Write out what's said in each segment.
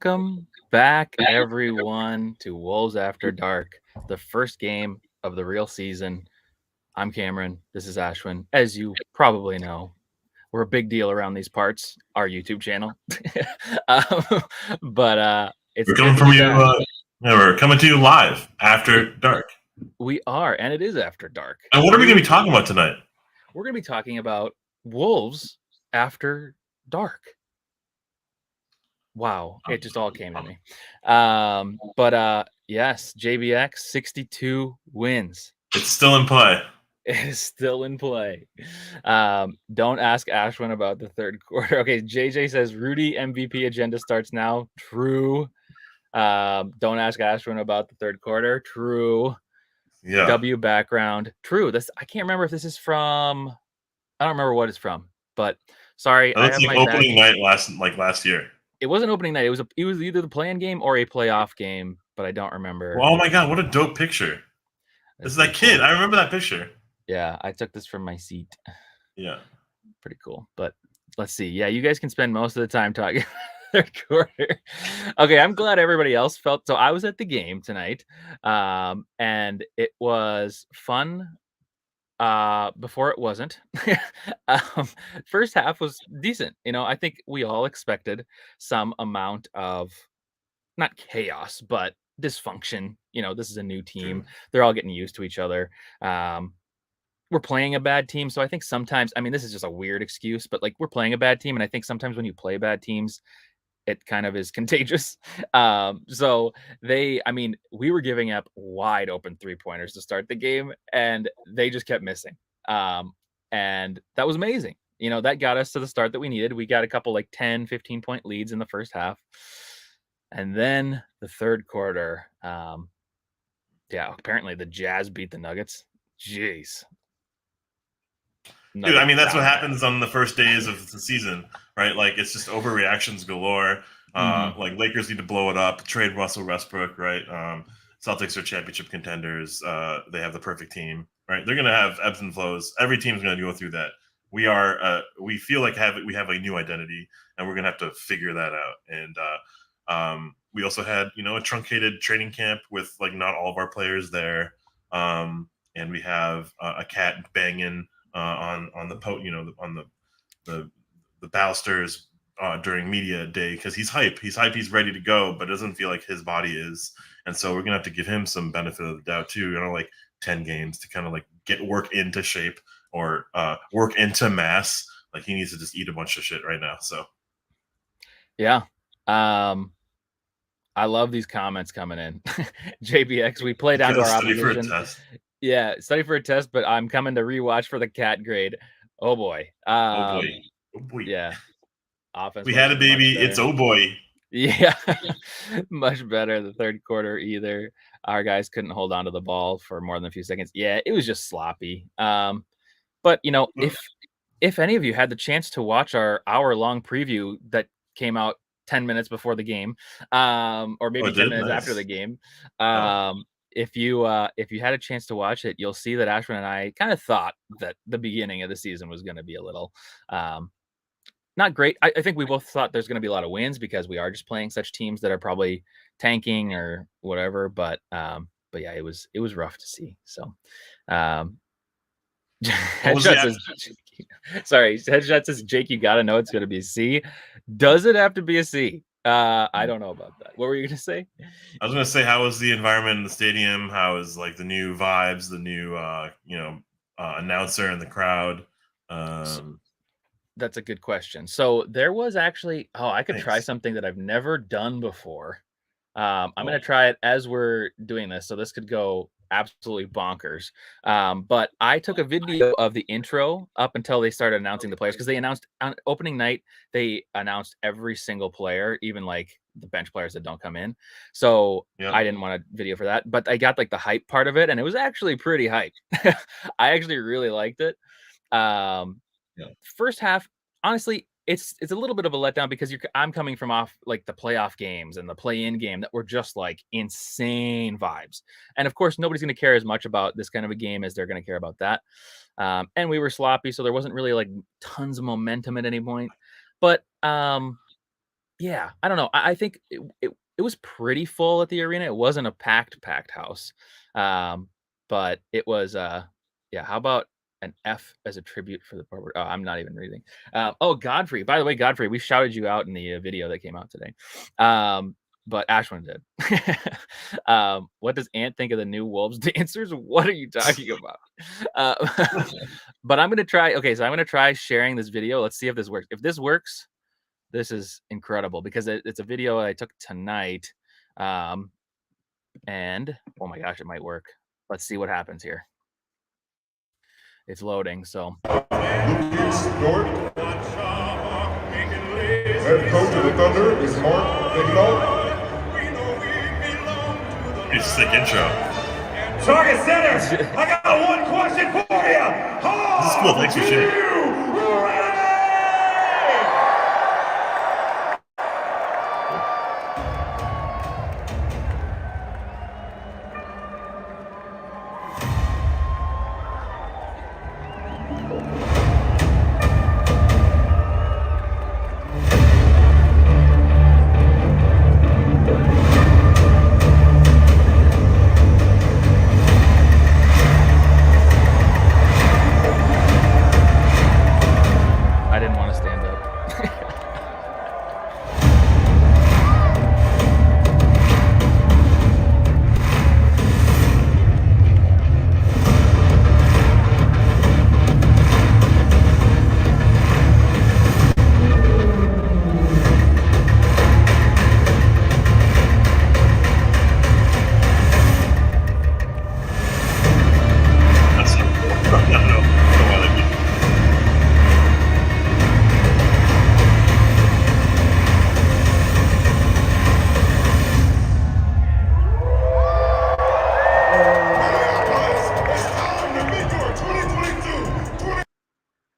Welcome back, everyone, to Wolves After Dark, the first game of the real season. I'm Cameron. This is Ashwin. As you probably know, we're a big deal around these parts, our YouTube channel. um, it's We're good coming to from be you. back. We're coming to you live after dark. We are, and it is after dark. And what are we going to be talking about tonight? We're going to be talking about Wolves After Dark. Wow, it just all came to me. Yes, JBX 62 wins. It's still in play. It is still in play. Don't ask Ashwin about the third quarter. Okay, JJ says Rudy MVP agenda starts now. True. Don't ask Ashwin about the third quarter. True. Yeah. W background. True. I can't remember if this is from. I don't remember what it's from, but sorry. It looks like opening night last year. It wasn't opening night. It was either the play-in game or a playoff game, but I don't remember. Well, oh my god, what a dope picture! This is that kid. Cool. I remember that picture. Yeah, I took this from my seat. Yeah, pretty cool. But let's see. Yeah, you guys can spend most of the time talking third quarter. Okay, I'm glad everybody else felt so. I was at the game tonight, and it was fun. Before it wasn't. First half was decent. I think we all expected some amount of not chaos, but dysfunction. This is a new team. They're all getting used to each other. We're playing a bad team. So I think sometimes, this is just a weird excuse, but like we're playing a bad team. And I think sometimes when you play bad teams, it kind of is contagious. We were giving up wide open 3-pointers to start the game and they just kept missing. And that was amazing. That got us to the start that we needed. We got a couple like 10, 15 point leads in the first half. And then the third quarter, apparently the Jazz beat the Nuggets. Jeez. Dude, that's what happens on the first days of the season, right? Like, it's just overreactions galore. Like, Lakers need to blow it up, trade Russell Westbrook, right? Celtics are championship contenders. They have the perfect team, right? They're going to have ebbs and flows. Every team's going to go through that. We feel like we have a new identity, and we're going to have to figure that out. And we also had, a truncated training camp with, like, not all of our players there. And we have a cat banging on the balusters during media day because he's hype. He's ready to go, but it doesn't feel like his body is. And so we're gonna have to give him some benefit of the doubt too. Like 10 games to kind of like get work into shape or work into mass. Like he needs to just eat a bunch of shit right now. So yeah. I love these comments coming in. JBX, we play down to our opposition. Yeah, study for a test, but I'm coming to rewatch for the cat grade. Oh boy. Oh boy. Yeah. Offense. We had a baby. It's oh boy. Yeah. Much better the third quarter either. Our guys couldn't hold on to the ball for more than a few seconds. Yeah, it was just sloppy. But if any of you had the chance to watch our hour-long preview that came out 10 minutes before the game, or maybe 10 minutes after the game, if you had a chance to watch it, you'll see that Ashwin and I kind of thought that the beginning of the season was going to be a little not great. I think we both thought there's going to be a lot of wins because we are just playing such teams that are probably tanking or whatever. But yeah, it was rough to see. So Headshot says Jake, you gotta know it's gonna be a C. Does it have to be a C? I don't know about that. What were you gonna say? I was gonna say, how was the environment in the stadium? How is like the new vibes, the new announcer in the crowd? That's a good question. So there was actually I could try something that I've never done before. I'm gonna try it as we're doing this, so this could go absolutely bonkers. But I took a video of the intro up until they started announcing the players, because they announced on opening night, they announced every single player, even like the bench players that don't come in. So I didn't want a video for that, but I got like the hype part of it, and it was actually pretty hype. I actually really liked it. First half, honestly, it's a little bit of a letdown because I'm coming from off like the playoff games and the play-in game that were just like insane vibes. And of course, nobody's going to care as much about this kind of a game as they're going to care about that. And we were sloppy, so there wasn't really like tons of momentum at any point. But Yeah, I don't know. I think it was pretty full at the arena. It wasn't a packed house, um, but it was. Yeah. How about an F as a tribute for the barber? Oh, I'm not even reading. Oh, Godfrey. By the way, Godfrey, we shouted you out in the video that came out today. But Ashwin did. What does Ant think of the new Wolves dancers? What are you talking about? But I'm gonna try. Okay, so I'm gonna try sharing this video. Let's see if this works. If this works, this is incredible because it's a video I took tonight. And oh my gosh, it might work. Let's see what happens here. It's loading, so. Lucas Dort. Head coach of the Thunder is Mark Bigelow. It's a sick intro. Target center, I got one question for you. This is cool. Thanks for sharing. I didn't want to stand up. That's so cool. I don't know why they did.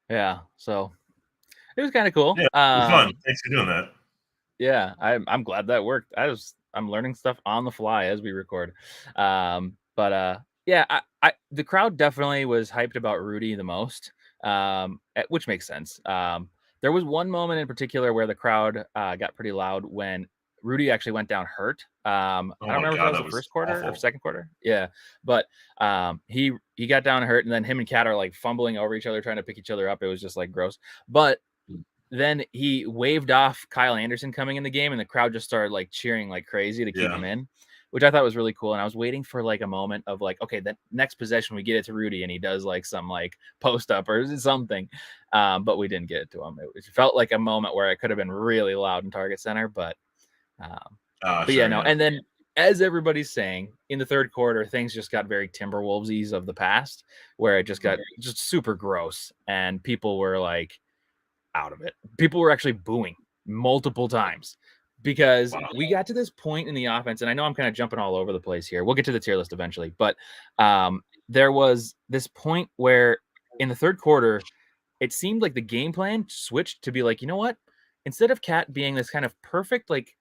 Yeah, so it was kind of cool. Yeah, it was fun. Thanks for doing that. Yeah, I'm glad that worked. I'm learning stuff on the fly as we record. But yeah, the crowd definitely was hyped about Rudy the most, which makes sense. There was one moment in particular where the crowd got pretty loud when Rudy actually went down hurt. I Oh don't my remember if that god, was that the was first quarter or awful. second quarter. Yeah, but he got down hurt, and then him and Kat are like fumbling over each other, trying to pick each other up. It was just like gross. But then he waved off Kyle Anderson coming in the game, and the crowd just started like cheering like crazy to keep Yeah. him in, which I thought was really cool. And I was waiting for like a moment of like, okay, the next possession we get it to Rudy, and he does like some like post up or something, but we didn't get it to him. It felt like a moment where it could have been really loud in Target Center, but yeah, Sure, no. yeah. And then as everybody's saying, in the third quarter, things just got very Timberwolvesies of the past, where it just got just super gross, and people were like out of it. People were actually booing multiple times because Wow. we got to this point in the offense, and I know I'm kind of jumping all over the place here. We'll get to the tier list eventually, but there was this point where in the third quarter, it seemed like the game plan switched to be like, you know what? Instead of Cat being this kind of perfect like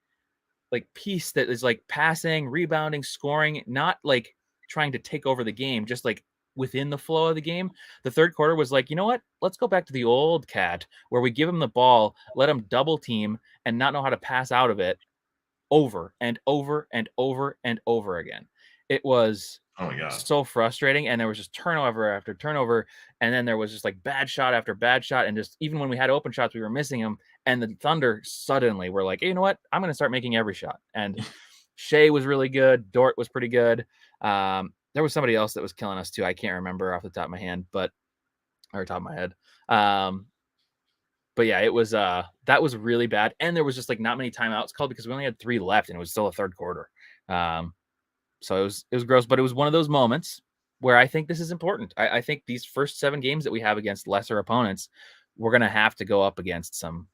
piece that is like passing, rebounding, scoring, not like trying to take over the game, just like within the flow of the game. The third quarter was like, you know what? Let's go back to the old Cat where we give him the ball, let him double team and not know how to pass out of it over and over and over and over again. It was Oh my god. so frustrating, and there was just turnover after turnover, and then there was just like bad shot after bad shot, and just even when we had open shots, we were missing them. And the Thunder suddenly were like, hey, you know what? I'm going to start making every shot. And Shea was really good. Dort was pretty good. There was somebody else that was killing us too. I can't remember off the top of my hand, or top of my head. But yeah, it was that was really bad, and there was just like not many timeouts called because we only had 3 left, and it was still a third quarter. So it was gross, but it was one of those moments where I think this is important. I think these first 7 games that we have against lesser opponents, we're gonna have to go up against some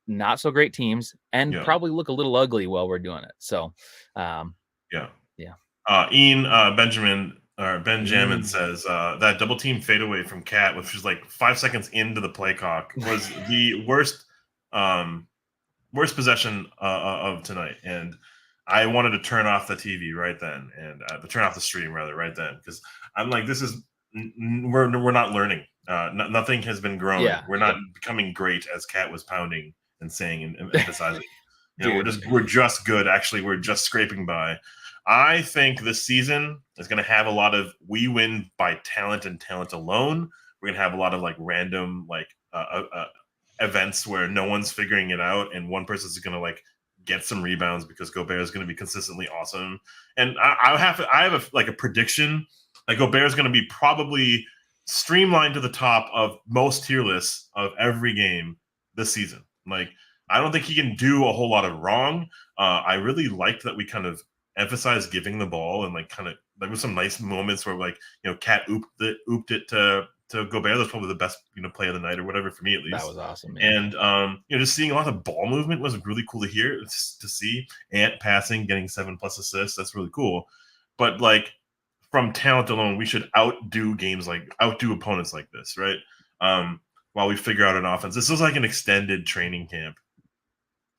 not so great teams and probably look a little ugly while we're doing it. So, yeah. Ian Benjamin says that double team fadeaway from Cat, which was like 5 seconds into the play clock, was the worst possession of tonight. And I wanted to turn off the TV right then, and turn off the stream rather right then, because I'm like, this is we're not learning. Nothing has been growing. Yeah. We're not becoming great as Cat was pounding and saying and emphasizing. Dude. We're just good. Actually, we're just scraping by. I think this season is going to have a lot of we win by talent and talent alone. We're going to have a lot of like random events where no one's figuring it out, and one person's going to like get some rebounds because Gobert is going to be consistently awesome. And I have a prediction. Like Gobert is going to be probably streamlined to the top of most tier lists of every game this season. Like I don't think he can do a whole lot of wrong. I really liked that we kind of emphasized giving the ball, and like kind of there was some nice moments where like Cat ooped it to Gobert. That's probably the best play of the night or whatever for me at least. That was awesome, man. And just seeing a lot of ball movement was really cool to hear, to see. Ant passing, getting 7+ assists, that's really cool. But like from talent alone, we should outdo opponents like this, right? While we figure out an offense. This is like an extended training camp.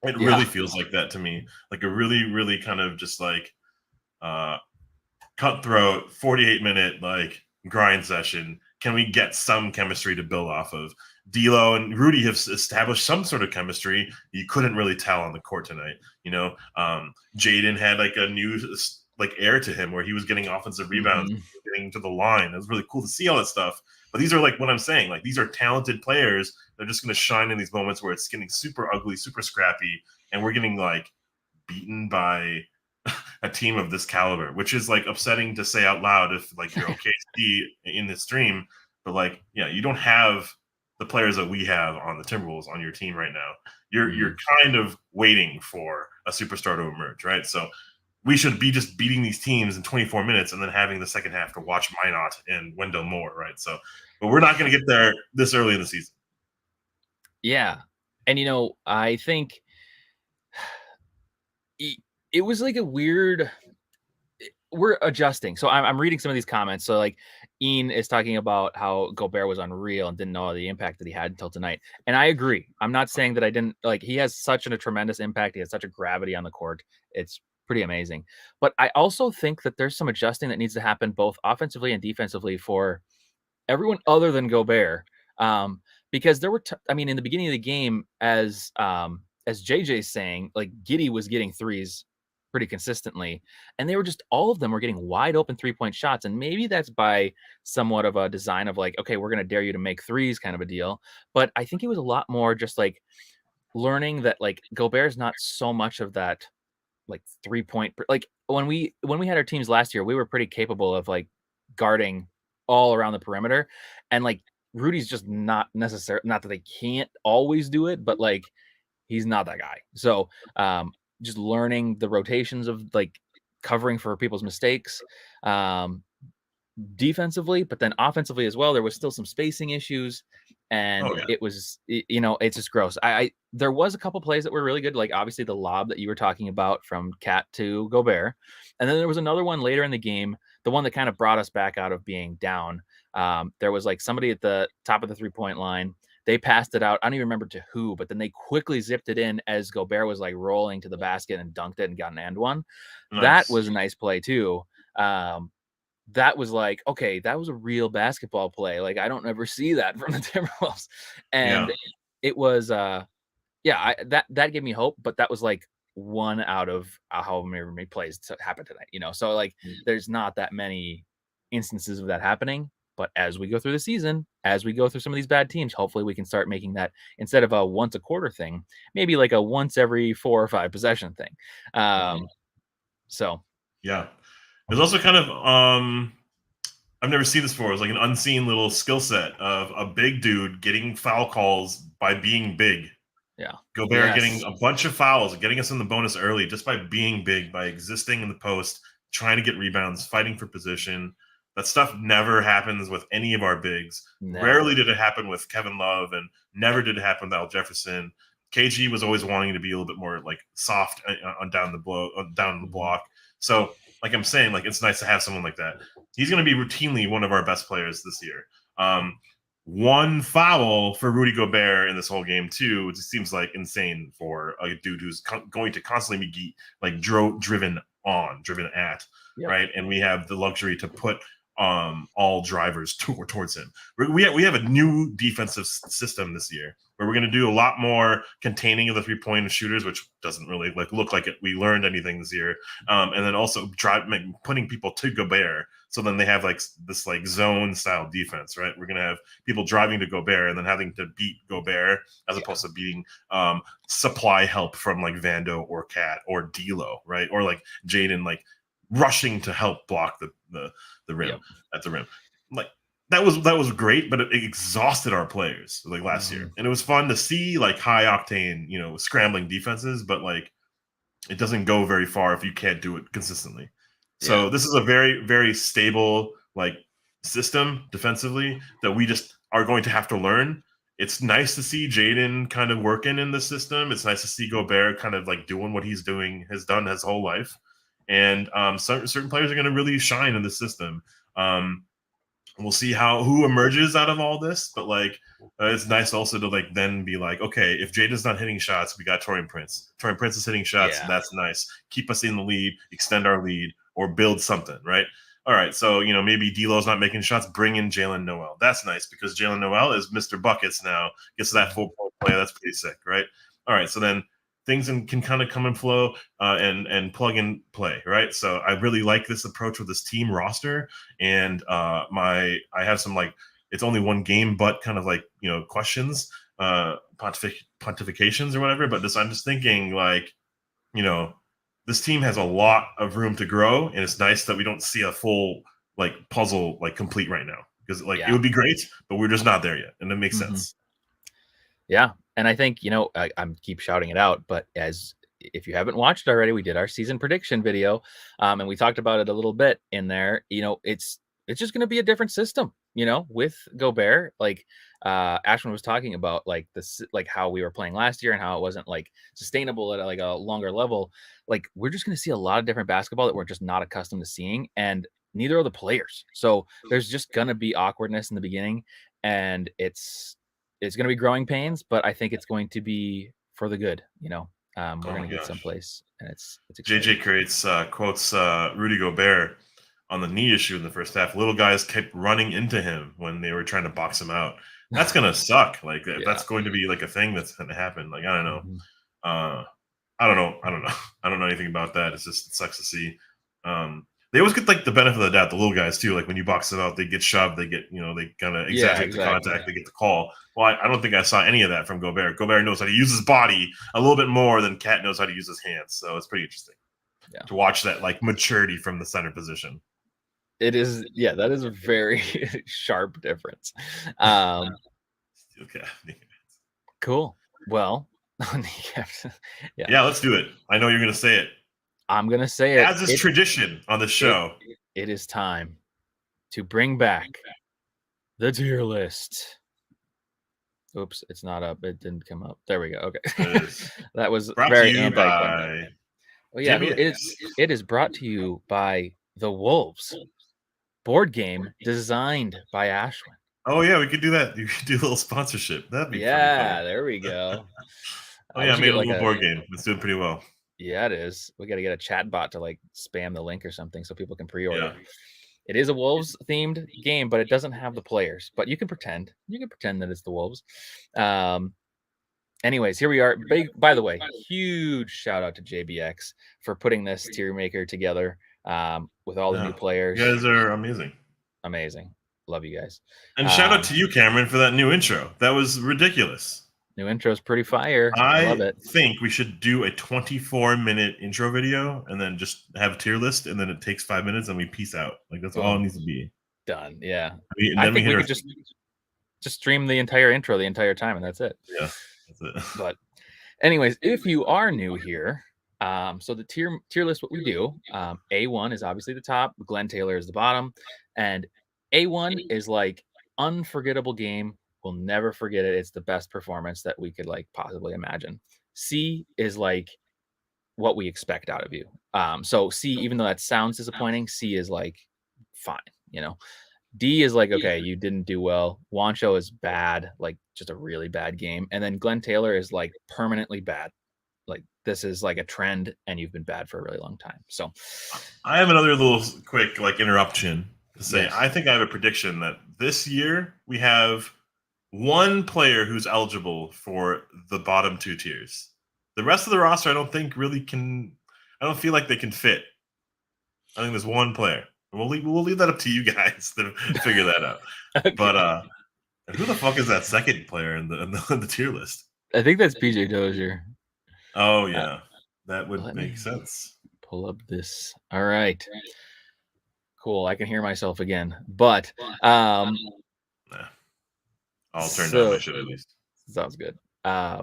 It really feels like that to me. Like a really, really kind of just like cutthroat 48-minute like grind session. Can we get some chemistry to build off of? D'Lo and Rudy have established some sort of chemistry. You couldn't really tell on the court tonight. Jaden had like a new like air to him where he was getting offensive rebounds, getting to the line. It was really cool to see all that stuff. But these are like what I'm saying. Like these are talented players. They're just going to shine in these moments where it's getting super ugly, super scrappy, and we're getting like beaten by a team of this caliber, which is like upsetting to say out loud if like you're OKC in this stream. But like, yeah, you don't have the players that we have on the Timberwolves on your team right now. You're kind of waiting for a superstar to emerge, right? So we should be just beating these teams in 24 minutes and then having the second half to watch Minot and Wendell Moore, right? So, but we're not going to get there this early in the season. Yeah. And, I think it was like a weird – we're adjusting. So I'm reading some of these comments. So like Ian is talking about how Gobert was unreal and didn't know the impact that he had until tonight. And I agree. I'm not saying that I didn't – like he has such a tremendous impact. He has such a gravity on the court. It's pretty amazing. But I also think that there's some adjusting that needs to happen both offensively and defensively for everyone other than Gobert. Because there were in the beginning of the game, as JJ's saying, like Giddey was getting threes pretty consistently, and they were just all of them were getting wide open 3-point shots. And maybe that's by somewhat of a design of like, okay, we're going to dare you to make threes kind of a deal. But I think it was a lot more just like learning that like Gobert's not so much of that like 3-point, like when we had our teams last year, we were pretty capable of like guarding all around the perimeter, and like Rudy's just not necessary. Not that they can't always do it, but like he's not that guy. So just learning the rotations of like covering for people's mistakes defensively, but then offensively as well, there was still some spacing issues, and it was, it's just gross. There was a couple plays that were really good, like obviously the lob that you were talking about from Cat to Gobert, and then there was another one later in the game, the one that kind of brought us back out of being down. There was like somebody at the top of the 3-point line. They passed it out. I don't even remember to who, but then they quickly zipped it in as Gobert was like rolling to the basket and dunked it and got an and one. Nice. That was a nice play too. That was like, okay, that was a real basketball play. Like I don't ever see that from the Timberwolves. And it was, that gave me hope, but that was like one out of however many plays to happen tonight, so like there's not that many instances of that happening. But as we go through the season, as we go through some of these bad teams, hopefully we can start making that, instead of a once a quarter thing, maybe like a once every 4 or 5 possession thing. So yeah, there's also kind of I've never seen this before. It's like an unseen little skill set of a big dude getting foul calls by being big. Yeah, Gobert getting a bunch of fouls, getting us in the bonus early just by being big, by existing in the post, trying to get rebounds, fighting for position. That stuff never happens with any of our bigs. Never. Rarely did it happen with Kevin Love, and never did it happen with Al Jefferson. KG was always wanting to be a little bit more like soft down the block. So, like I'm saying, like it's nice to have someone like that. He's going to be routinely one of our best players this year. One foul for Rudy Gobert in this whole game too, which seems like insane for a dude who's going to constantly be like driven at, right? And we have the luxury to put all drivers towards him. We have a new defensive system this year where we're going to do a lot more containing of the 3-point shooters, which doesn't really look like we learned anything this year. And then also putting people to Gobert. So then they have this zone style defense, right? We're going to have people driving to Gobert and then having to beat Gobert as opposed to beating supply help from Vando or Cat or D'Lo, right? Or Jaden rushing to help block the rim at the rim. That was great, but it exhausted our players last year. And it was fun to see high octane, scrambling defenses, but it doesn't go very far if you can't do it consistently. So this is a very, very stable system defensively that we just are going to have to learn. It's nice to see Jaden kind of working in the system. It's nice to see Gobert kind of doing what has done his whole life. And certain players are going to really shine in the system. We'll see who emerges out of all this, but it's nice also to then be okay, if Jaden's not hitting shots, we got Taurean Prince. Taurean Prince is hitting shots. That's nice. Keep us in the lead, extend our lead, or build something, right? All right, so maybe D'Lo's not making shots. Bring in Jalen Noel. That's nice because Jalen Noel is Mr. Buckets now. Gets to that 4-point play. That's pretty sick, right? All right, so then things can kind of come and flow and plug and play, right? So I really like this approach with this team roster, and I have some it's only one game, but kind of questions, pontifications or whatever. But I'm just thinking this team has a lot of room to grow, and it's nice that we don't see a full puzzle complete right now because it would be great, but we're just not there yet, and it makes sense. Yeah. And I think, I'm keep shouting it out, but if you haven't watched it already, we did our season prediction video, and we talked about it a little bit in there. It's just going to be a different system, with Gobert. Ashwin was talking about this, how we were playing last year and how it wasn't sustainable at a longer level. We're just going to see a lot of different basketball that we're just not accustomed to seeing, and neither are the players. So there's just going to be awkwardness in the beginning, and it's going to be growing pains, but I think it's going to be for the good. We're going to get someplace, and it's exciting. JJ quotes Rudy Gobert on the knee issue in the first half. Little guys kept running into him when they were trying to box him out. That's going to suck. If that's going to be a thing that's going to happen. I don't know. I don't know. I don't know anything about that. It sucks to see. They always get the benefit of the doubt, the little guys too. When you box them out, they get shoved, they get, they kind of exaggerate the contact, they get the call. Well, I don't think I saw any of that from Gobert. Gobert knows how to use his body a little bit more than Cat knows how to use his hands. So it's pretty interesting to watch that maturity from the center position. It is, that is a very sharp difference. Okay. Cool. Well, yeah, let's do it. I know you're going to say it. I'm going to say it. As is tradition on the show. It is time to bring back the tier list. Oops, it's not up. It didn't come up. There we go. Okay. That was brought very to you by... Oh, yeah, it is brought to you by the Wolves. Board game designed by Ashwin. Oh, yeah, we could do that. You could do a little sponsorship. That'd be funny. There we go. I made a little board game. It's doing pretty well. Yeah, it is. We got to get a chat bot to spam the link or something so people can pre-order. Yeah. It is a Wolves themed game, but it doesn't have the players. But you can pretend. You can pretend that it's the Wolves. Anyways, here we are. By the way, huge shout out to JBX for putting this tier maker together with all the new players. You guys are amazing. Amazing. Love you guys. And shout out to you, Cameron, for that new intro. That was ridiculous. New intro is pretty fire. I love it. I think we should do a 24-minute intro video and then just have a tier list, and then it takes 5 minutes and we peace out. That's all it needs to be. Done. Yeah. I think we could just stream the entire intro the entire time, and that's it. Yeah, that's it. But anyways, if you are new here, so the tier list, what we do, A1 is obviously the top, Glenn Taylor is the bottom, and A1 is unforgettable game. We'll never forget it. It's the best performance that we could possibly imagine. C is what we expect out of you. So C, even though that sounds disappointing, C is fine, D is okay, you didn't do well. Wancho is bad, just a really bad game. And then Glenn Taylor is permanently bad. This is a trend, and you've been bad for a really long time. So I have another little quick interruption to say Yes. I think I have a prediction that this year we have one player who's eligible for the bottom 2 tiers. The rest of the roster, I don't think really can. I don't feel like they can fit. I think there's one player. We'll leave that up to you guys to figure that out. Okay. But who the fuck is that second player in the tier list? I think that's PJ Dozier. Oh yeah, that would Let make me sense. pull up this. All right. Cool. I can hear myself again. But Nah. I'll turn down my so shit at least. sounds good. I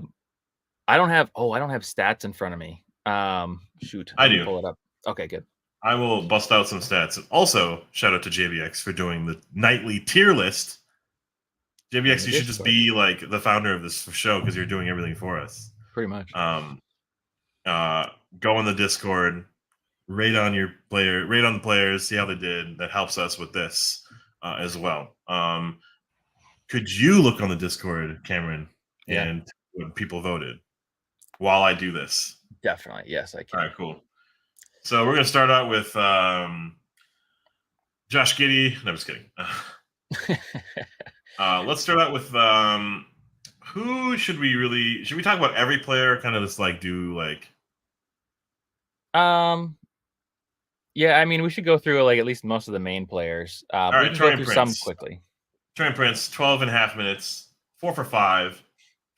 don't have stats in front of me. Shoot. I Let me do. pull it up. Okay, good. I will bust out some stats. And also, shout out to JBX for doing the nightly tier list. JBX, you should just be like the founder of this show because you're doing everything for us. Pretty much. Go on the Discord, rate on the players, see how they did. That helps us with this as well. Could you look on the Discord, Cameron, and when people voted while I do this? Definitely. Yes, I can. All right, cool. So we're gonna start out with Josh Giddey. No, I'm just kidding. Let's start out with who should we talk about every player? Kind of just like do like. Yeah, I mean, we should go through like at least most of the main players. All We right, can go Torian through some Prince. quickly. Torian Prince, 12.5 minutes, 4 for 5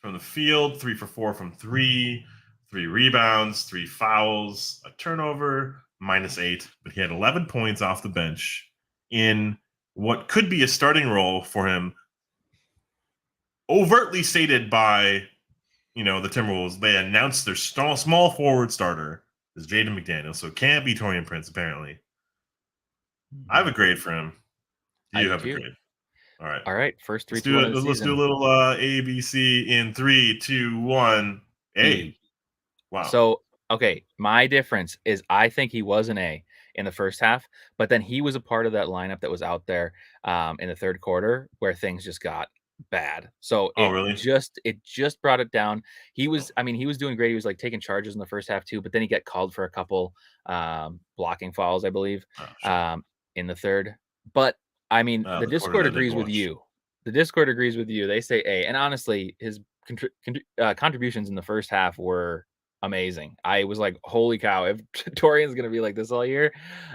from the field, 3 for 4 from 3, 3 rebounds, 3 fouls, a turnover, -8. But he had 11 points off the bench in what could be a starting role for him, overtly stated by, the Timberwolves. They announced their small forward starter is Jaden McDaniels, so it can't be Torian Prince, apparently. I have a grade for him. You have a grade. All right. First 3 Let's do a little A, B, C in 3, 2, 1. A. Wow. So, okay, my difference is I think he was an A in the first half, but then he was a part of that lineup that was out there in the third quarter where things just got bad. So really? it just brought it down. He was doing great. He was like taking charges in the first half too, but then he got called for a couple blocking fouls, I believe, in the third. But I mean, the Discord agrees with you. The Discord agrees with you. They say A, and honestly, his contributions in the first half were amazing. I was like, holy cow, if Torian's gonna be like this all year,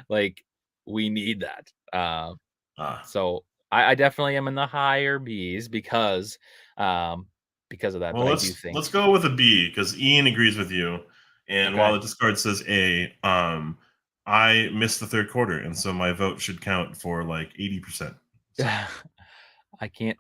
like we need that. So I definitely am in the higher B's because of that. Well, but I do think let's go with a B because Ian agrees with you. And while the Discord says A, I missed the third quarter, and so my vote should count for like 80%. So. I can't.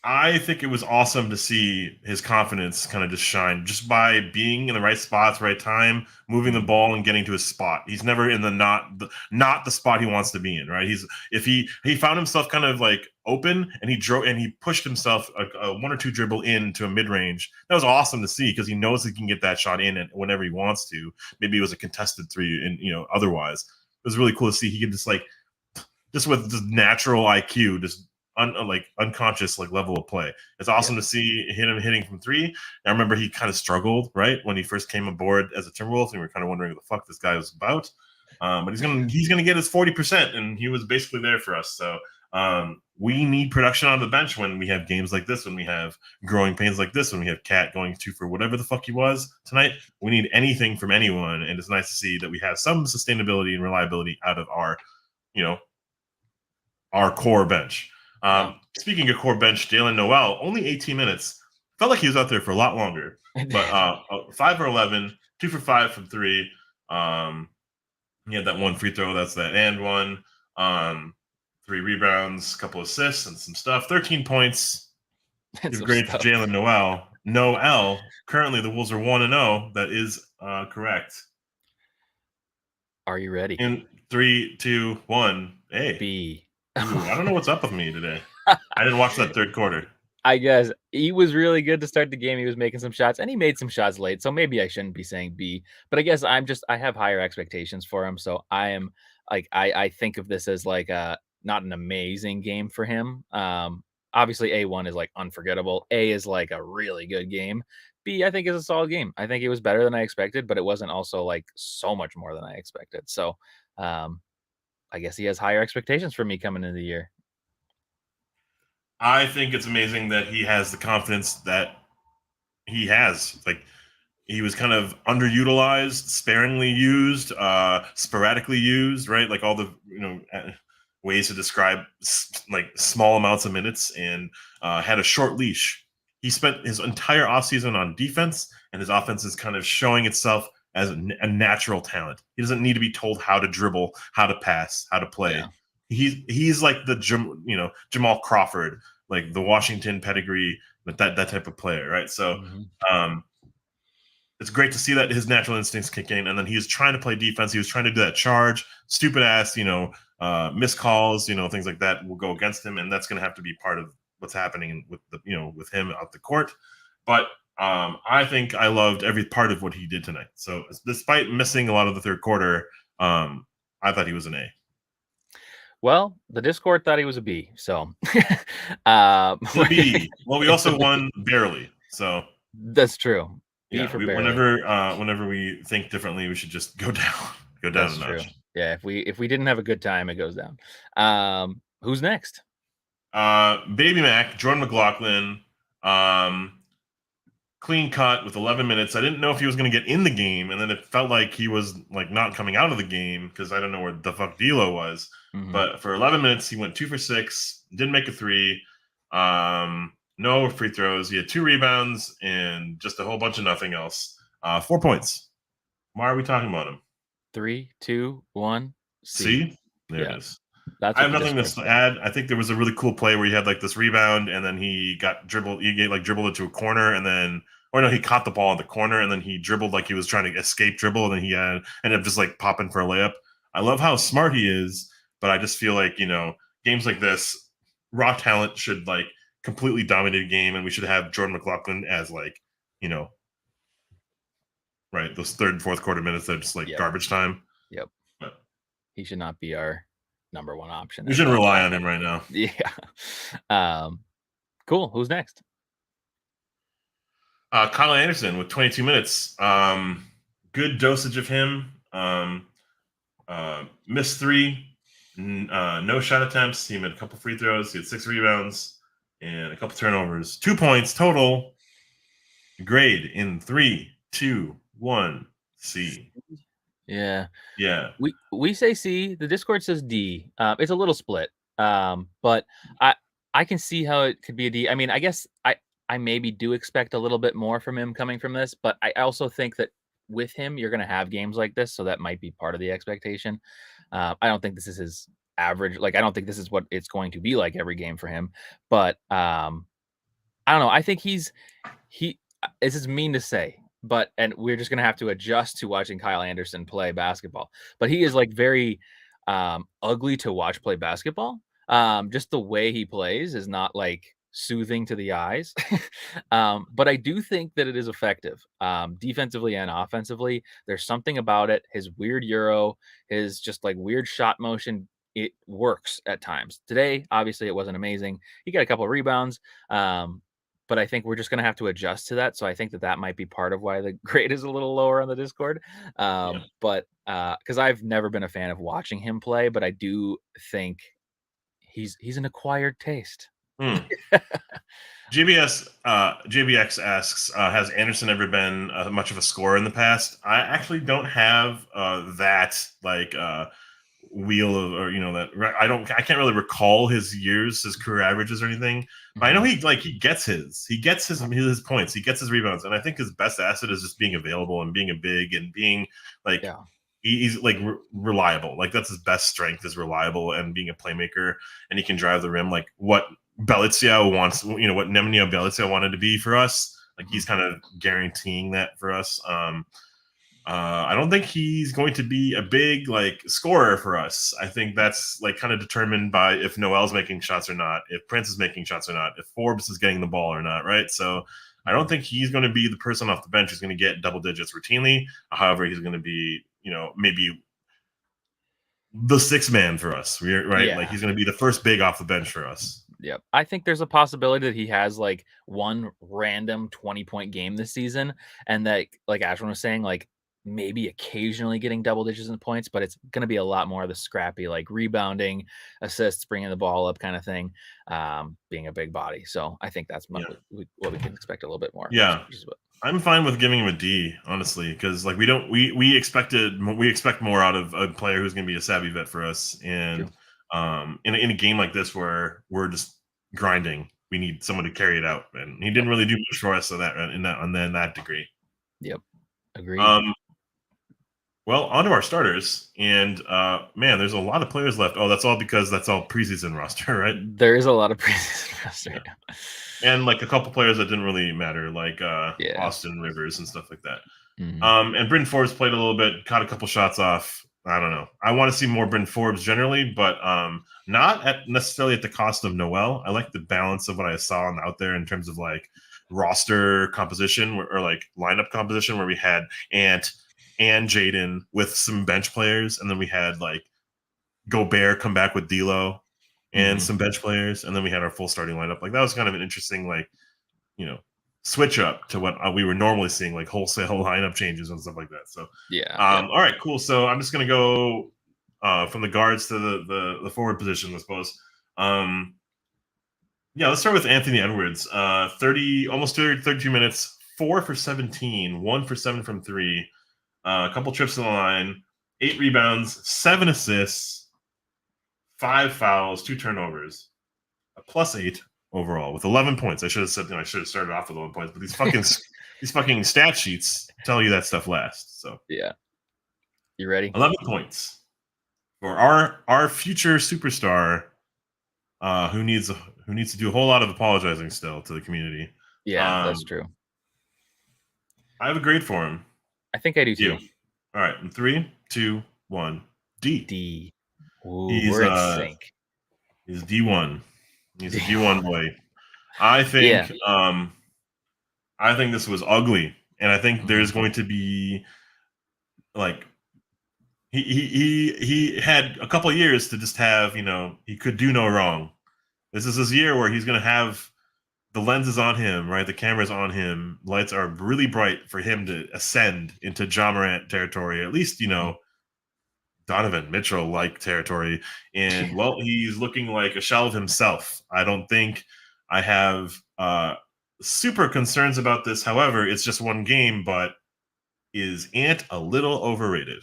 I think it was awesome to see his confidence kind of just shine just by being in the right spots, right time, moving the ball and getting to his spot. He's never in the not the spot he wants to be in, right? He found himself kind of like open and he pushed himself a 1 or 2 dribble into a mid range. That was awesome to see because he knows he can get that shot in whenever he wants to. Maybe it was a contested 3, and otherwise it was really cool to see. He could just with just natural IQ, just unconscious level of play. It's awesome to see him hitting from 3. I remember he kind of struggled right when he first came aboard as a Timberwolves, and we were kind of wondering what the fuck this guy was about. But he's gonna get his 40%, and he was basically there for us. So we need production on the bench when we have games like this, when we have growing pains like this, when we have Cat going 2 for whatever the fuck he was tonight. We need anything from anyone, and it's nice to see that we have some sustainability and reliability out of our core bench. Speaking of core bench, Jalen Noel, only 18 minutes. Felt like he was out there for a lot longer. But 5 for 11, 2 for 5 from 3. He had that 1 free throw. That's that and 1. 3 rebounds, a couple assists, and some stuff. 13 points. Give grade for Jalen Noel. Noel. Currently, the Wolves are 1-0. That is correct. Are you ready? In 3, 2, 1. A. B. Ooh, I don't know what's up with me today. I didn't watch that third quarter. I guess he was really good to start the game. He was making some shots, and he made some shots late. So maybe I shouldn't be saying B. But I guess I have higher expectations for him. So I am like I think of this as like not an amazing game for him. Obviously A1 is like unforgettable. A is like a really good game. B I think is a solid game. I think it was better than I expected, but it wasn't also like so much more than I expected. So I guess he has higher expectations for me coming into the year. I think it's amazing that he has the confidence that he has. Like, he was kind of underutilized, sparingly used, sporadically used, right? Like all the ways to describe like small amounts of minutes, and had a short leash. He spent his entire offseason on defense, and his offense is kind of showing itself as a natural talent. He doesn't need to be told how to dribble, how to pass, how to play. Yeah. He's like the Jamal Crawford, like the Washington pedigree, that type of player, right? So. It's great to see that his natural instincts kick in, and then he was trying to play defense. He was trying to do that charge, stupid ass, missed calls, things like that will go against him, and that's going to have to be part of what's happening with with him out the court. But I think I loved every part of what he did tonight. So despite missing a lot of the third quarter, I thought he was an A. Well, the Discord thought he was a B. So, A B. Well, we also won barely. So that's true. Yeah, whenever we think differently, we should just go down, That's a true. notch. Yeah, if we didn't have a good time, it goes down. Who's next? Baby Mac, Jordan McLaughlin, clean cut with 11 minutes. I didn't know if he was going to get in the game, and then it felt like he was like not coming out of the game because I don't know where the fuck D'Lo was. But for 11 minutes, he went 2 for 6, didn't make a three. No free throws. He had 2 rebounds and just a whole bunch of nothing else. 4 points. Why are we talking about him? 3, 2, 1. See? There it is. That's I have nothing to add. I think there was a really cool play where he had like this rebound, and then he got dribbled. He dribbled into a corner, and then, or no, he caught the ball in the corner, and then he dribbled like he was trying to escape dribble, and then he ended up just like popping for a layup. I love how smart he is, but I just feel like games like this, raw talent should like completely dominate a game, and we should have Jordan McLaughlin as like right, those third and fourth quarter minutes that are just like garbage time. Yep. But he should not be our number one option. We shouldn't rely on him right now. Yeah. Cool. Who's next? Kyle Anderson with 22 minutes. Good dosage of him. Missed 3. No shot attempts. He made a couple free throws. He had 6 rebounds and a couple turnovers. 2 points total. Grade in 3, 2, 1. C. Yeah. We say C. The Discord says D. It's a little split. But I can see how it could be a D. I mean, I guess I maybe do expect a little bit more from him coming from this, but I also think that with him, you're going to have games like this, so that might be part of the expectation. I don't think this is his average. Like, I don't think this is what it's going to be like every game for him. But I don't know. I think this is mean to say, and we're just going to have to adjust to watching Kyle Anderson play basketball. But he is like very ugly to watch play basketball. Just the way he plays is not like soothing to the eyes. But I do think that it is effective defensively and offensively. There's something about it. His weird Euro, his just like weird shot motion, it works at times. Today, obviously, it wasn't amazing. He got a couple of rebounds. But I think we're just going to have to adjust to that. So I think that might be part of why the grade is a little lower on the Discord. But because I've never been a fan of watching him play, but I do think he's an acquired taste. JBX asks, has Anderson ever been much of a scorer in the past? I actually don't have that like wheel of, or that I can't really recall his career averages or anything. But I know he gets his points, he gets his rebounds, and I think his best asset is just being available and being a big and being like he's like reliable. Like that's his best strength, is reliable and being a playmaker, and he can drive the rim like what Belichick wants, what Nemanja Belichick wanted to be for us. Like he's kind of guaranteeing that for us. I don't think he's going to be a big like scorer for us. I think that's like kind of determined by if Noel's making shots or not, if Prince is making shots or not, if Forbes is getting the ball or not, right? So I don't think he's going to be the person off the bench who's going to get double digits routinely. However, he's going to be, maybe the sixth man for us, right? Like he's going to be the first big off the bench for us. Yep. I think there's a possibility that he has like one random 20-point game this season, and that, like Ashwin was saying, like maybe occasionally getting double digits in points, but it's going to be a lot more of the scrappy, like rebounding, assists, bringing the ball up kind of thing, being a big body. So I think that's what we can expect a little bit more. Yeah. Which is what, I'm fine with giving him a D, honestly, because like we expect more out of a player who's going to be a savvy vet for us, and in a game like this where we're just grinding, we need someone to carry it out, and he didn't really do much for us on that degree. Yep, agreed. Well, on to our starters, and man, there's a lot of players left. Oh, that's all preseason roster, right? There is a lot of preseason roster. Yeah. And like a couple players that didn't really matter, like Austin Rivers and stuff like that. Mm-hmm. And Bryn Forbes played a little bit, caught a couple shots off. I don't know. I want to see more Bryn Forbes generally, but not necessarily at the cost of Noel. I like the balance of what I saw out there in terms of like roster composition or like lineup composition, where we had Ant and Jaden with some bench players, and then we had like Gobert come back with D'Lo and some bench players, and then we had our full starting lineup. Like that was kind of an interesting, like, switch up to what we were normally seeing, like wholesale lineup changes and stuff like that. So all right, cool. So I'm just gonna go from the guards to the forward position, I suppose. Let's start with Anthony Edwards. 32 minutes, 4 for 17, 1 for 7 from 3, a couple trips to the line, 8 rebounds, 7 assists, 5 fouls, 2 turnovers, a +8 overall with 11 points. I should have said I should have started off with 11 points, but these fucking stat sheets tell you that stuff last. So yeah, you ready? 11 points for our future superstar, who needs to do a whole lot of apologizing still to the community. Yeah, that's true. I have a grade for him. I think I do too. All right, in 3, 2, 1, D. D. Ooh, we're in sync. He's D1. He's a D1 boy. I think I think this was ugly, and I think there's going to be like he had a couple of years to just have, he could do no wrong. This is his year where he's going to have the lenses on him, right? The cameras on him. Lights are really bright for him to ascend into Ja Morant territory, at least, Donovan Mitchell-like territory. And, well, he's looking like a shell of himself. I don't think I have super concerns about this. However, it's just one game, but is Ant a little overrated?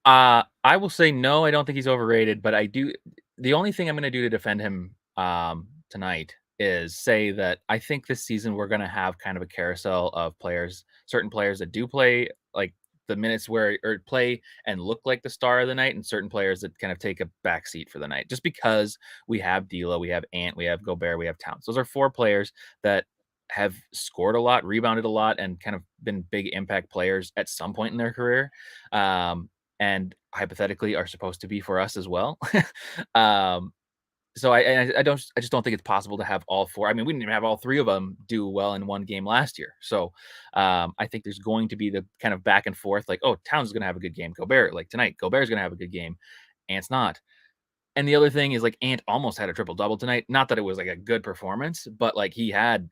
I will say no, I don't think he's overrated, but I do. The only thing I'm going to do to defend him tonight is say that I think this season we're going to have kind of a carousel of players, certain players that do play like the minutes or play and look like the star of the night, and certain players that kind of take a back seat for the night, just because we have D'Lo, we have Ant, we have Gobert, we have Towns. Those are 4 players that have scored a lot, rebounded a lot, and kind of been big impact players at some point in their career. And hypothetically are supposed to be for us as well. So I just don't think it's possible to have all 4. I mean, we didn't even have all 3 of them do well in one game last year. So I think there's going to be the kind of back and forth, like, oh, Towns is going to have a good game. Gobert, like tonight, Gobert's going to have a good game. Ant's not. And the other thing is, like, Ant almost had a triple double tonight. Not that it was like a good performance, but like he had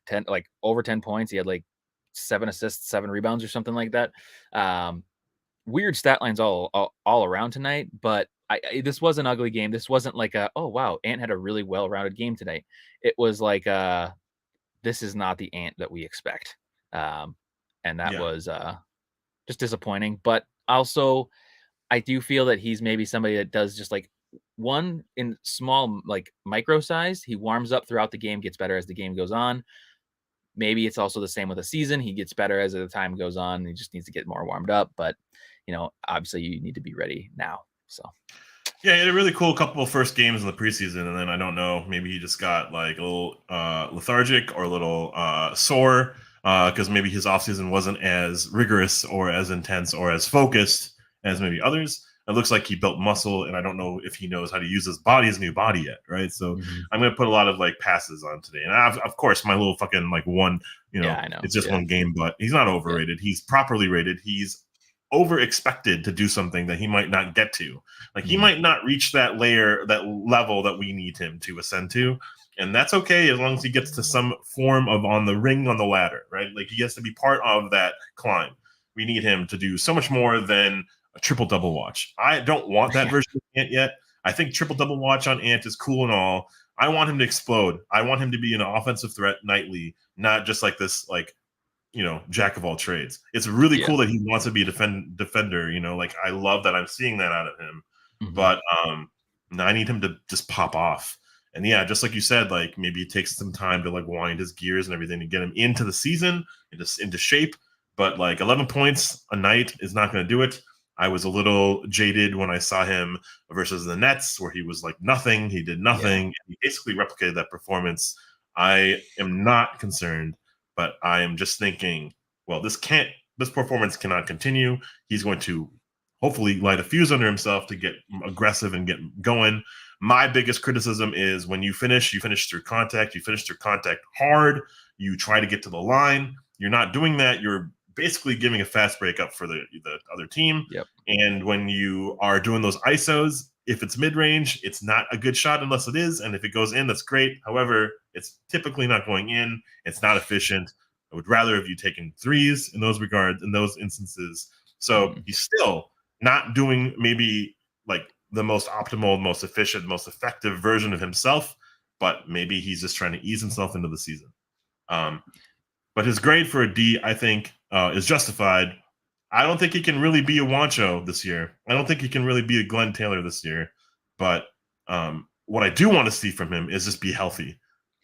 over 10 points. He had like 7 assists, 7 rebounds or something like that. Weird stat lines all around tonight, but this was an ugly game. This wasn't like oh wow, Ant had a really well-rounded game tonight. It was like this is not the Ant that we expect, and that was just disappointing. But also, I do feel that he's maybe somebody that does just like one in small, like micro size. He warms up throughout the game, gets better as the game goes on. Maybe it's also the same with a season. He gets better as the time goes on. He just needs to get more warmed up. But, obviously you need to be ready now. So, yeah, he had a really cool couple of first games in the preseason. And then I don't know, maybe he just got like a little lethargic or a little sore because maybe his offseason wasn't as rigorous or as intense or as focused as maybe others. It looks like he built muscle, and I don't know if he knows how to use his new body yet, right? So I'm going to put a lot of like passes on today. And of course, my little fucking like one, I know. It's just one game, but he's not overrated. Yeah. He's properly rated. He's over expected to do something that he might not get to. Like he might not reach that level that we need him to ascend to. And that's okay as long as he gets to some form of on the ladder, right? Like he has to be part of that climb. we need him to do so much more than a triple-double watch. I don't want that version of Ant yet. I think triple-double watch on Ant is cool and all. I want him to explode. I want him to be an offensive threat nightly, not just like this, like, jack of all trades. It's really cool that he wants to be a defender. Like, I love that I'm seeing that out of him. But I need him to just pop off. And yeah, just like you said, like maybe it takes some time to like wind his gears and everything to get him into the season, into shape. But like 11 points a night is not going to do it. I was a little jaded when I saw him versus the Nets, where he was like nothing. He did nothing. Yeah. He basically replicated that performance. I am not concerned, but I am just thinking, well, this performance cannot continue. He's going to hopefully light a fuse under himself to get aggressive and get going. My biggest criticism is when you finish through contact. You finish through contact hard. You try to get to the line. You're not doing that. You're basically giving a fast break up for the other team. Yep. And when you are doing those ISOs, if it's mid-range, it's not a good shot unless it is. And if it goes in, that's great. However, it's typically not going in. It's not efficient. I would rather have you taken threes in those regards, in those instances. So he's still not doing maybe like the most optimal, most efficient, most effective version of himself, but maybe he's just trying to ease himself into the season. But his grade for a D, I think, is justified. I don't think he can really be a Wancho this year. I don't think he can really be a Glenn Taylor this year. But what I do want to see from him is just be healthy.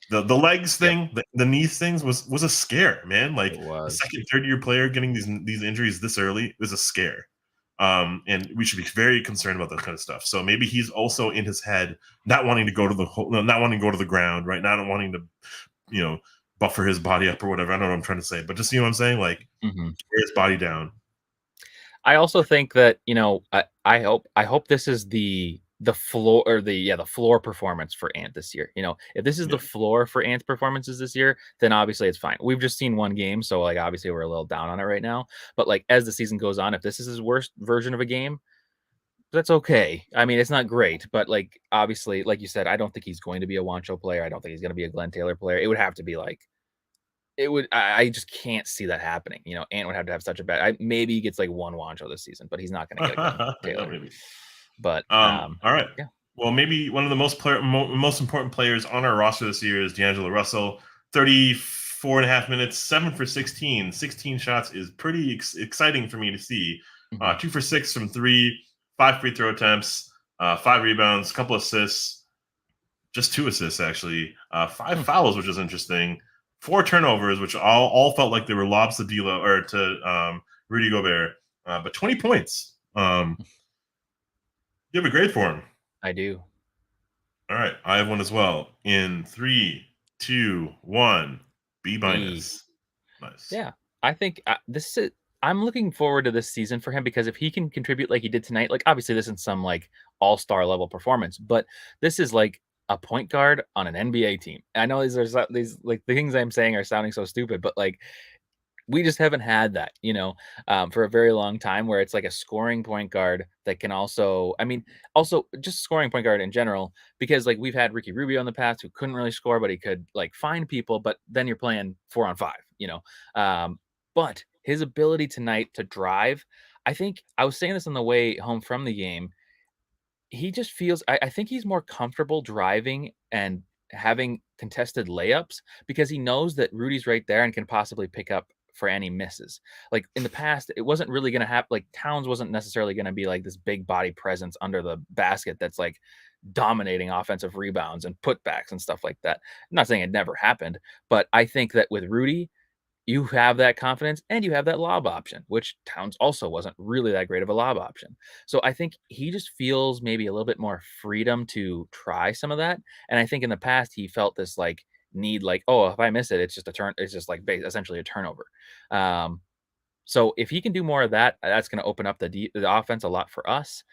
The legs thing, the knees things was a scare, man. Like a second, third-year player getting these injuries this early was a scare. And we should be very concerned about that kind of stuff. So maybe he's also in his head not wanting to go to the ground, right? Not wanting to, buffer his body up or whatever. I don't know what I'm trying to say, but just what I'm saying, like wear his body down. I also think that I hope this is the floor or the floor performance for Ant this year. If this is the floor for Ant's performances this year, then obviously it's fine. We've just seen one game, so like obviously we're a little down on it right now. But like as the season goes on, if this is his worst version of a game, that's okay. I mean, it's not great, but like obviously, like you said, I don't think he's going to be a Wancho player. I don't think he's going to be a Glenn Taylor player. It would have to be like I just can't see that happening. Ant would have to have such a bad. Maybe he gets like one Wancho this season, but he's not going to get a Taylor. Maybe. But all right. Yeah. Well, maybe one of the most important players on our roster this year is D'Angelo Russell. 34 and a half minutes, 7 for 16. 16 shots is pretty exciting for me to see. 2 for 6 from 3, 5 free throw attempts, 5 rebounds, a couple assists, just 2 assists actually, 5 fouls, which is interesting. 4 turnovers, which all felt like they were lobs to D'Lo or to Rudy Gobert, but 20 points. You have a grade for him. I do. All right, I have one as well. In 3, 2, 1, B-. Nice. Yeah, I think this is. I'm looking forward to this season for him because if he can contribute like he did tonight, like obviously this isn't some like all-star level performance, but this is like a point guard on an NBA team. I know these like the things I'm saying are sounding so stupid, but like we just haven't had that, for a very long time where it's like a scoring point guard that can also just scoring point guard in general, because like we've had Ricky Rubio in the past who couldn't really score, but he could like find people, but then you're playing 4-on-5, but his ability tonight to drive, I think I was saying this on the way home from the game. He just feels I think he's more comfortable driving and having contested layups because he knows that Rudy's right there and can possibly pick up for any misses. Like in the past, it wasn't really going to happen. Like Towns wasn't necessarily going to be like this big body presence under the basket that's like dominating offensive rebounds and putbacks and stuff like that. I'm not saying it never happened, but I think that with Rudy, you have that confidence and you have that lob option, which Towns also wasn't really that great of a lob option. So I think he just feels maybe a little bit more freedom to try some of that. And I think in the past he felt this like need, like, oh, if I miss it, it's just a turn. It's just like essentially a turnover. So if he can do more of that, that's going to open up the offense a lot for us,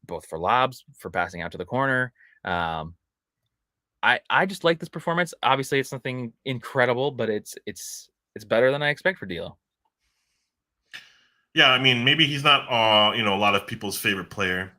both for lobs, for passing out to the corner. I just like this performance. Obviously, it's nothing incredible, but it's better than I expect for D'Lo. Yeah, I mean, maybe he's not a lot of people's favorite player.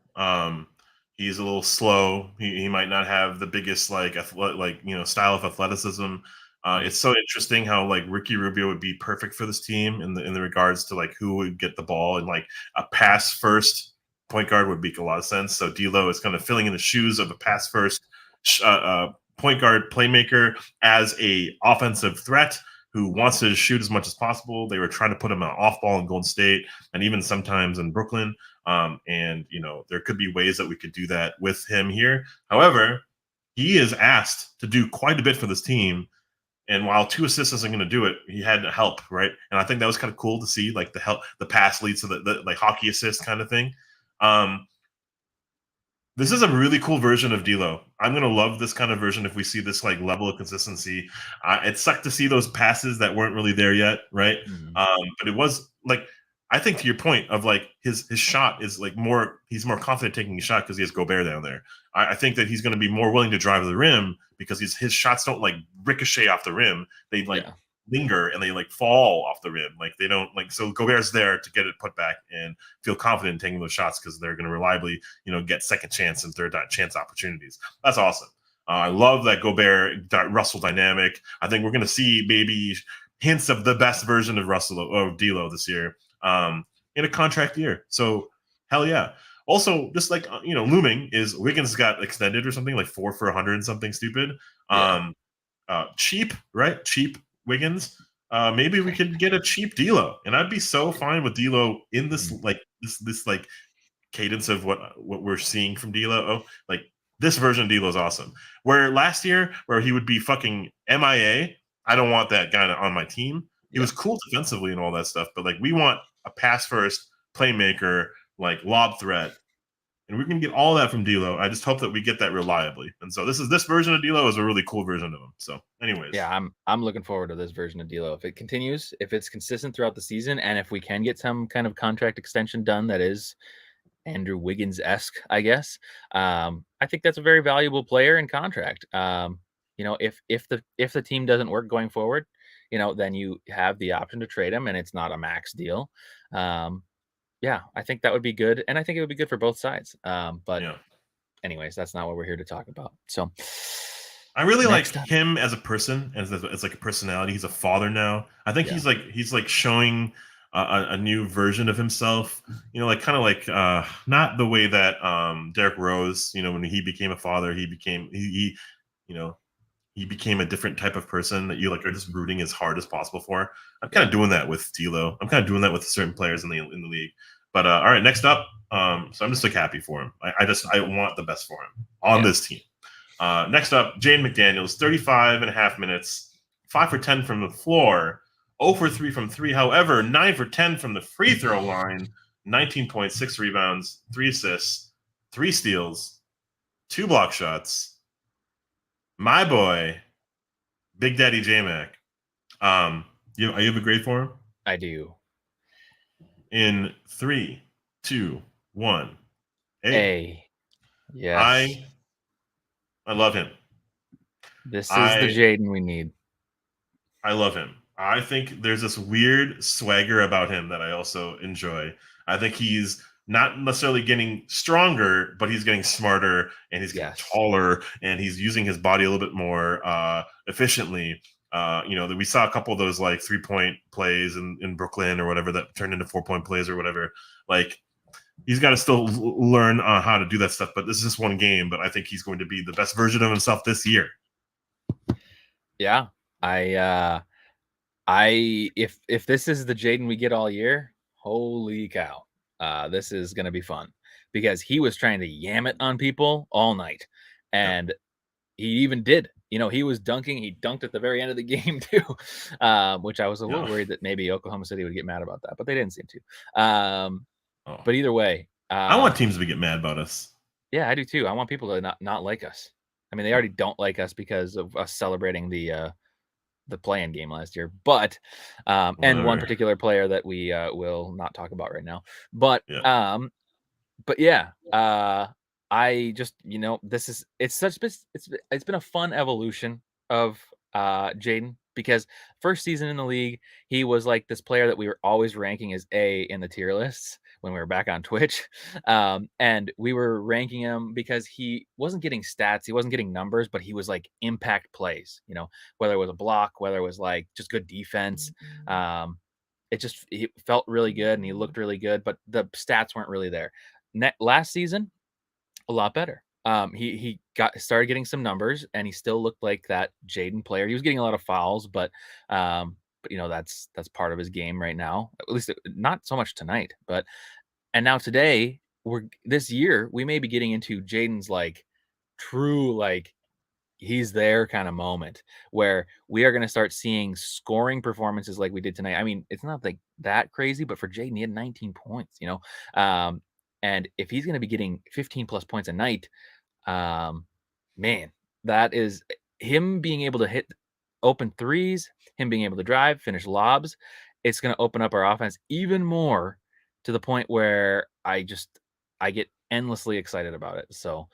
He's a little slow. He might not have the biggest style of athleticism, It's so interesting how like Ricky Rubio would be perfect for this team in the regards to like who would get the ball, and like a pass first point guard would make a lot of sense. So D'Lo is kind of filling in the shoes of a pass first point guard playmaker as a offensive threat who wants to shoot as much as possible. They were trying to put him off ball in Golden State and even sometimes in Brooklyn. And there could be ways that we could do that with him here. However, he is asked to do quite a bit for this team. And while 2 assists isn't going to do it, he had help, right? And I think that was kind of cool to see, like the pass leads to the like hockey assist kind of thing. This is a really cool version of D'Lo. I'm gonna love this kind of version if we see this like level of consistency. It sucked to see those passes that weren't really there yet, right? But it was like, I think to your point of like his shot is like he's more confident taking a shot because he has Gobert down there. I think that he's going to be more willing to drive the rim because his shots don't like ricochet off the rim. They like linger and they like fall off the rim. Like they don't like, so Gobert's there to get it put back and feel confident in taking those shots because they're going to reliably, get second chance and third chance opportunities. That's awesome. I love that Gobert Russell dynamic. I think we're going to see maybe hints of the best version of D'Lo this year in a contract year. So hell yeah. Also, just like looming is Wiggins got extended or something like 4 for 100 and something stupid. Cheap, right? Cheap Wiggins. Maybe we could get a cheap D'Lo, and I'd be so fine with D'Lo in this this like cadence of what we're seeing from D'Lo. Like this version of D'Lo is awesome. Where last year, where he would be fucking MIA, I don't want that guy on my team. He was cool defensively and all that stuff, but like we want a pass first playmaker, like lob threat, and we can get all that from D'Lo. I just hope that we get that reliably. And so this version of D'Lo is a really cool version of him. So, anyways, yeah, I'm looking forward to this version of D'Lo. If it continues, if it's consistent throughout the season, and if we can get some kind of contract extension done that is Andrew Wiggins-esque, I guess, I think that's a very valuable player in contract. If the team doesn't work going forward, then you have the option to trade him, and it's not a max deal. Yeah, I think that would be good, and I think it would be good for both sides. But anyways, that's not what we're here to talk about. So I really like him as a person, as like a personality. He's a father now. I think he's like showing a new version of himself. Like kind of like not the way that Derrick Rose. When he became a father, he became he became a different type of person that you like are just rooting as hard as possible for. I'm kind of doing that with D'Lo. I'm kind of doing that with certain players in the league. But all right, next up. So I'm just like happy for him. I want the best for him on this team. Next up, Jaden McDaniels, 35 and a half minutes, 5 for 10 from the floor, 0 for 3 from 3. However, 9 for 10 from the free throw line, 19.6 rebounds, 3 assists, 3 steals, 2 block shots. My boy, Big Daddy J-Mac. You have a grade for him? I do. In 3, 2, 1. A. Yes. I love him. This is the Jaden we need. I love him. I think there's this weird swagger about him that I also enjoy. I think he's not necessarily getting stronger, but he's getting smarter and he's getting taller and he's using his body a little bit more efficiently. That we saw a couple of those like 3-point plays in Brooklyn or whatever that turned into 4-point plays or whatever. Like he's got to still learn how to do that stuff. But this is just one game. But I think he's going to be the best version of himself this year. Yeah, if this is the Jaden we get all year, holy cow. This is going to be fun because he was trying to yam it on people all night. And he even did. He was dunking. He dunked at the very end of the game too, which I was a little worried that maybe Oklahoma City would get mad about that, but they didn't seem to. But either way. I want teams to get mad about us. Yeah, I do too. I want people to not like us. I mean, they already don't like us because of us celebrating the play-in game last year, but and one particular player that we will not talk about right now. But I just it's been a fun evolution of Jaden because first season in the league he was like this player that we were always ranking as A in the tier lists when we were back on Twitch, and we were ranking him because he wasn't getting stats, he wasn't getting numbers, but he was like impact plays. Whether it was a block, whether it was like just good defense. He felt really good and he looked really good, but the stats weren't really there. Last season, a lot better. He started getting some numbers, and he still looked like that Jaden player. He was getting a lot of fouls, but that's part of his game right now. At least not so much tonight, and now today this year we may be getting into Jaden's like true like he's there kind of moment where we are going to start seeing scoring performances like we did tonight. I mean, it's not like that crazy, but for Jaden, he had 19 points. And if he's going to be getting 15 plus points a night, man, that is him being able to hit open threes, him being able to drive, finish lobs. It's going to open up our offense even more to the point where I get endlessly excited about it. So,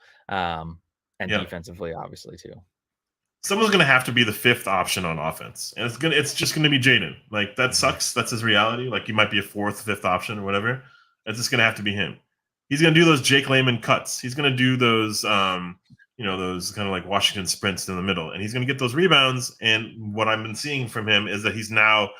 and defensively, obviously, too. Someone's going to have to be the fifth option on offense, and it's just going to be Jaden. Like, that sucks. That's his reality. Like, he might be a fourth, fifth option or whatever. It's just going to have to be him. He's going to do those Jake Layman cuts. He's going to do those, those kind of like Washington sprints in the middle, and he's going to get those rebounds. And what I've been seeing from him is that he's now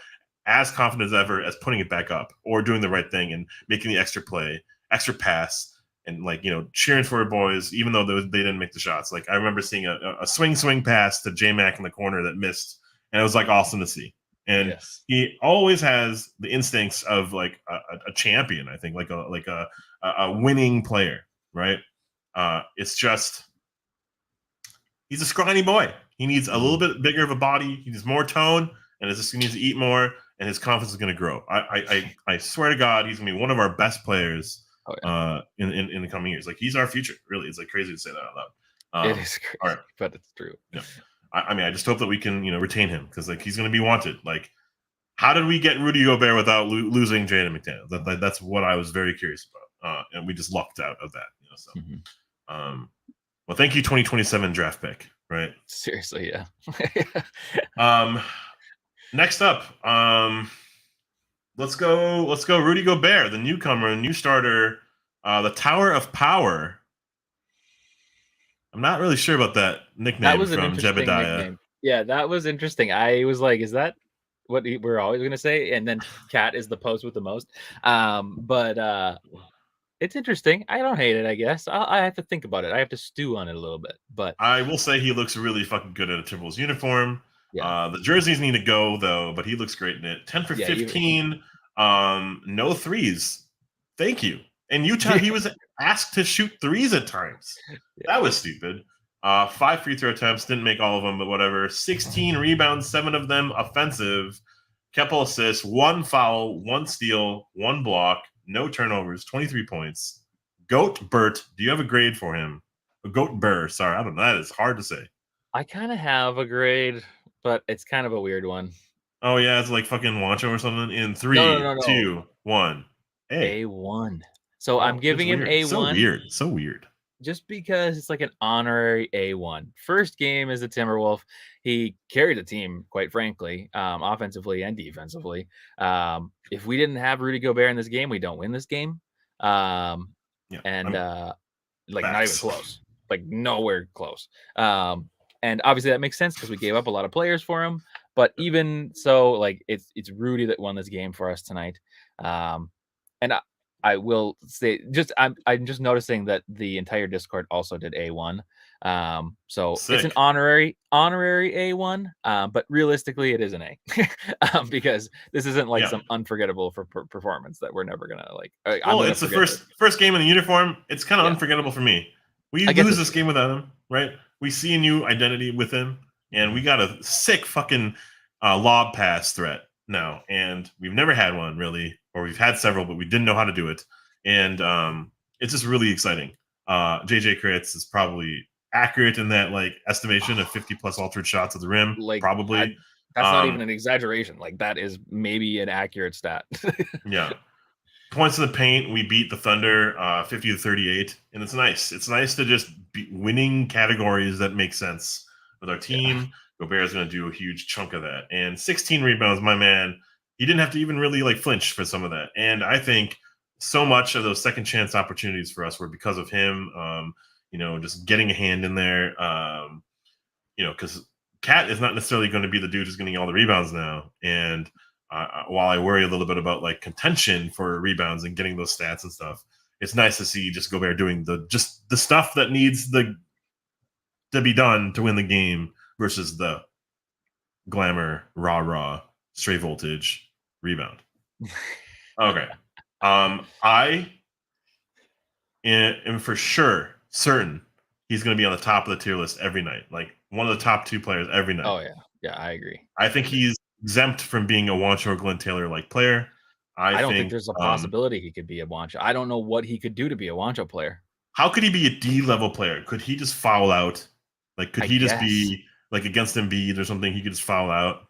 as confident as ever as putting it back up or doing the right thing and making the extra play, extra pass. And cheering for our boys, even though they didn't make the shots. Like, I remember seeing a swing pass to J Mac in the corner that missed, and it was like awesome to see. And he always has the instincts of like a champion. I think like a winning player, right? It's just he's a scrawny boy. He needs a little bit bigger of a body. He needs more tone, and he needs to eat more, and his confidence is going to grow. I swear to God, he's going to be one of our best players. In the coming years. Like, he's our future, really. It's like crazy to say that out loud. It is crazy, but it's true. Yeah. I mean, I just hope that we can, retain him, because like he's going to be wanted. Like, how did we get Rudy Gobert without losing Jaden McDaniels? That's what I was very curious about, and we just lucked out of that. So, well, thank you, 2027 draft pick. Right? Seriously, yeah. Next up, Let's go, Rudy Gobert, the newcomer, new starter, the Tower of Power. I'm not really sure about that nickname from Jebediah. Nickname. Yeah, that was interesting. I was like, is that what we're always going to say? And then Cat is the post with the most. But it's interesting. I don't hate it, I guess. I have to think about it. I have to stew on it a little bit. But I will say he looks really fucking good in a Timberwolves uniform. Yeah. The jerseys need to go, though, but he looks great in it. 10 for 15. No threes. Thank you. In Utah, he was asked to shoot threes at times. That was stupid. 5 free throw attempts, didn't make all of them, but whatever. 16 rebounds, 7 of them offensive. Couple assists, 1 foul, 1 steal, 1 block, no turnovers, 23 points. Goat Bert, do you have a grade for him? Goat Burr, sorry, I don't know. That is hard to say. I kind of have a grade, but it's kind of a weird one. Oh, yeah, it's like fucking Wancho or something. In 3, 2, 1. A1. So I'm giving him A1. So weird. Just because it's like an honorary A1. First game as a Timberwolf. He carried the team, quite frankly, offensively and defensively. If we didn't have Rudy Gobert in this game, we don't win this game. Not even close. Like, nowhere close. And obviously that makes sense because we gave up a lot of players for him. But even so, like, it's Rudy that won this game for us tonight. And I will say, I'm just noticing that the entire Discord also did A1. So sick. It's an honorary A1, but realistically it is an A because this isn't like some unforgettable performance that we're never gonna like. It's the first game in the uniform. It's kind of unforgettable for me. We lose this game without him, right? We see a new identity with him, and we got a sick fucking lob pass threat now, and we've never had one really, or we've had several, but we didn't know how to do it, and it's just really exciting. JJ Kritz is probably accurate in that like estimation of 50 plus altered shots at the rim, like, probably. That's not even an exaggeration. Like, that is maybe an accurate stat. Yeah. Points in the paint, we beat the Thunder 50-38, and it's nice. It's nice to just be winning categories that make sense with our team. Yeah. Gobert's going to do a huge chunk of that. And 16 rebounds, my man. He didn't have to even really like flinch for some of that. And I think so much of those second chance opportunities for us were because of him. Just getting a hand in there. Because Cat is not necessarily going to be the dude who's getting all the rebounds now. And while I worry a little bit about like contention for rebounds and getting those stats and stuff, it's nice to see just Gobert doing the stuff that needs to be done to win the game versus the glamour, rah, straight voltage rebound. Okay. I am for sure certain he's going to be on the top of the tier list every night. Like one of the top 2 players every night. Oh, yeah. Yeah, I agree. I think he's exempt from being a Wancho or Glenn Taylor-like player. I don't think there's a possibility he could be a Wancho. I don't know what he could do to be a Wancho player. How could he be a D-level player? Could he just foul out? Like, could he just be like against Embiid or something? He could just foul out.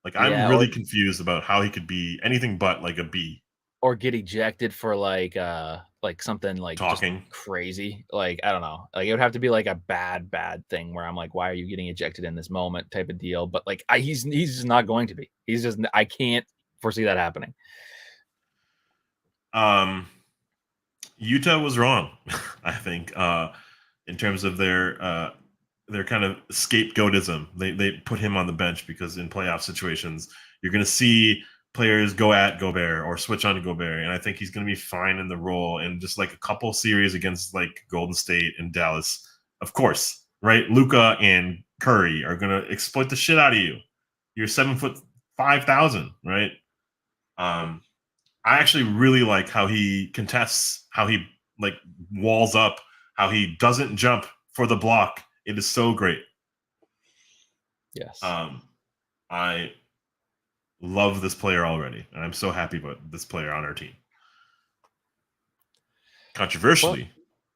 Like, I'm really confused about how he could be anything but like a B. Or get ejected for like something like talking just crazy. Like, I don't know. Like, it would have to be like a bad thing where I'm like, why are you getting ejected in this moment type of deal? But like, he's just not going to be. He's just, I can't foresee that happening. Utah was wrong, I think, in terms of their kind of scapegoatism. They put him on the bench because in playoff situations, you're going to see players go at Gobert or switch on to Gobert, and I think he's going to be fine in the role. And just like a couple series against like Golden State and Dallas, of course, right? Luka and Curry are going to exploit the shit out of you. You're 7'5", right? I actually really like how he contests, how he like walls up, how he doesn't jump for the block. It is so great. Yes. I love this player already, and I'm so happy about this player on our team. Controversially,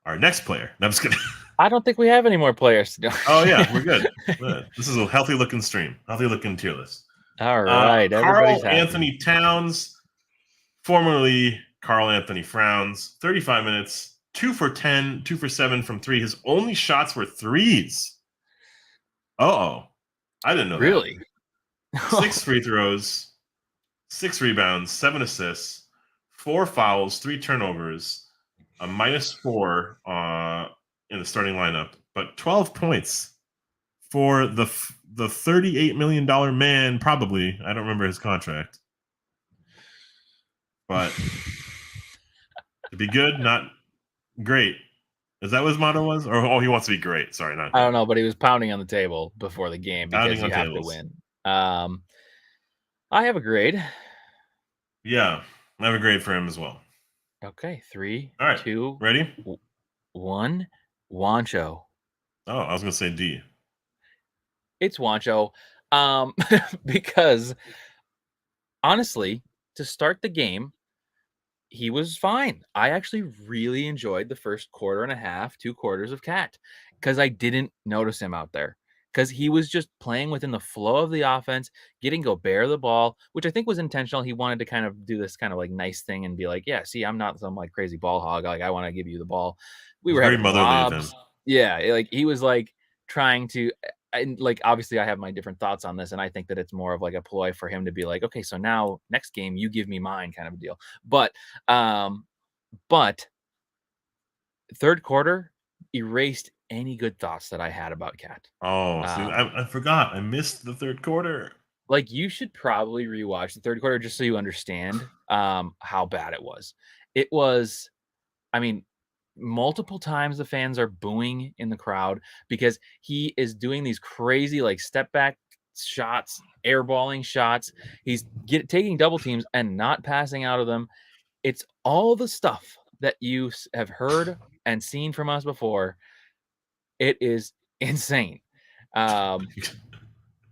our next player. No, I'm just kidding. I don't think we have any more players. Oh yeah, we're good. This is a healthy looking stream, healthy looking tier list. All right, Karl Anthony Towns, formerly Karl Anthony Frowns, 35 minutes, 2 for 10, 2 for 7 from 3. His only shots were threes. I didn't know that. Really? 6 free throws, 6 rebounds, 7 assists, 4 fouls, 3 turnovers, a -4 in the starting lineup, but 12 points for the $38 million man, probably. I don't remember his contract. But to be good, not great. Is that what his motto was? Or he wants to be great. Sorry, not great. I don't know, but he was pounding on the table before the game because you have to win. I have a grade. Yeah, I have a grade for him as well. Okay, 3, all right, 2, ready? 1. Wancho. Oh, I was gonna say D. It's Wancho, because honestly, to start the game, he was fine. I actually really enjoyed the first quarter and a half, 2 quarters of Cat, because I didn't notice him out there. Because he was just playing within the flow of the offense, getting Gobert the ball, which I think was intentional. He wanted to kind of do this kind of like nice thing and be like, yeah, see, I'm not some like crazy ball hog. Like, I want to give you the ball. We were very having motherly lobs. of him. Yeah, like he was like trying to, and like obviously I have my different thoughts on this, and I think that it's more of like a ploy for him to be like, okay, so now next game you give me mine kind of a deal. But third quarter erased any good thoughts that I had about Cat. Oh, see, I forgot. I missed the third quarter. Like, you should probably rewatch the third quarter just so you understand how bad it was. It was, I mean, multiple times the fans are booing in the crowd because he is doing these crazy like step back shots, airballing shots. He's taking double teams and not passing out of them. It's all the stuff that you have heard and seen from us before. It is insane. The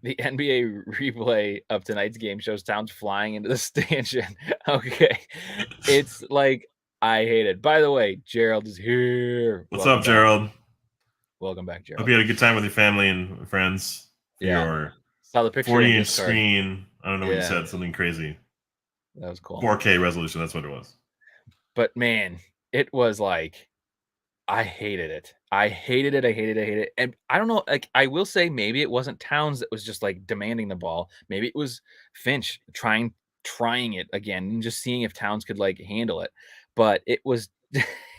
NBA replay of tonight's game shows Towns flying into the stanchion. Okay. It's like, I hate it. By the way, Gerald is here. What's up, Gerald? Welcome back, Gerald. Hope you had a good time with your family and friends. Yeah. Your saw the picture 40-inch screen. I don't know what you said. Something crazy. That was cool. 4K resolution. That's what it was. But man, it was like, I hated it. I hated it. And I don't know, like, I will say maybe it wasn't Towns that was just like demanding the ball. Maybe it was Finch trying it again and just seeing if Towns could like handle it. but it was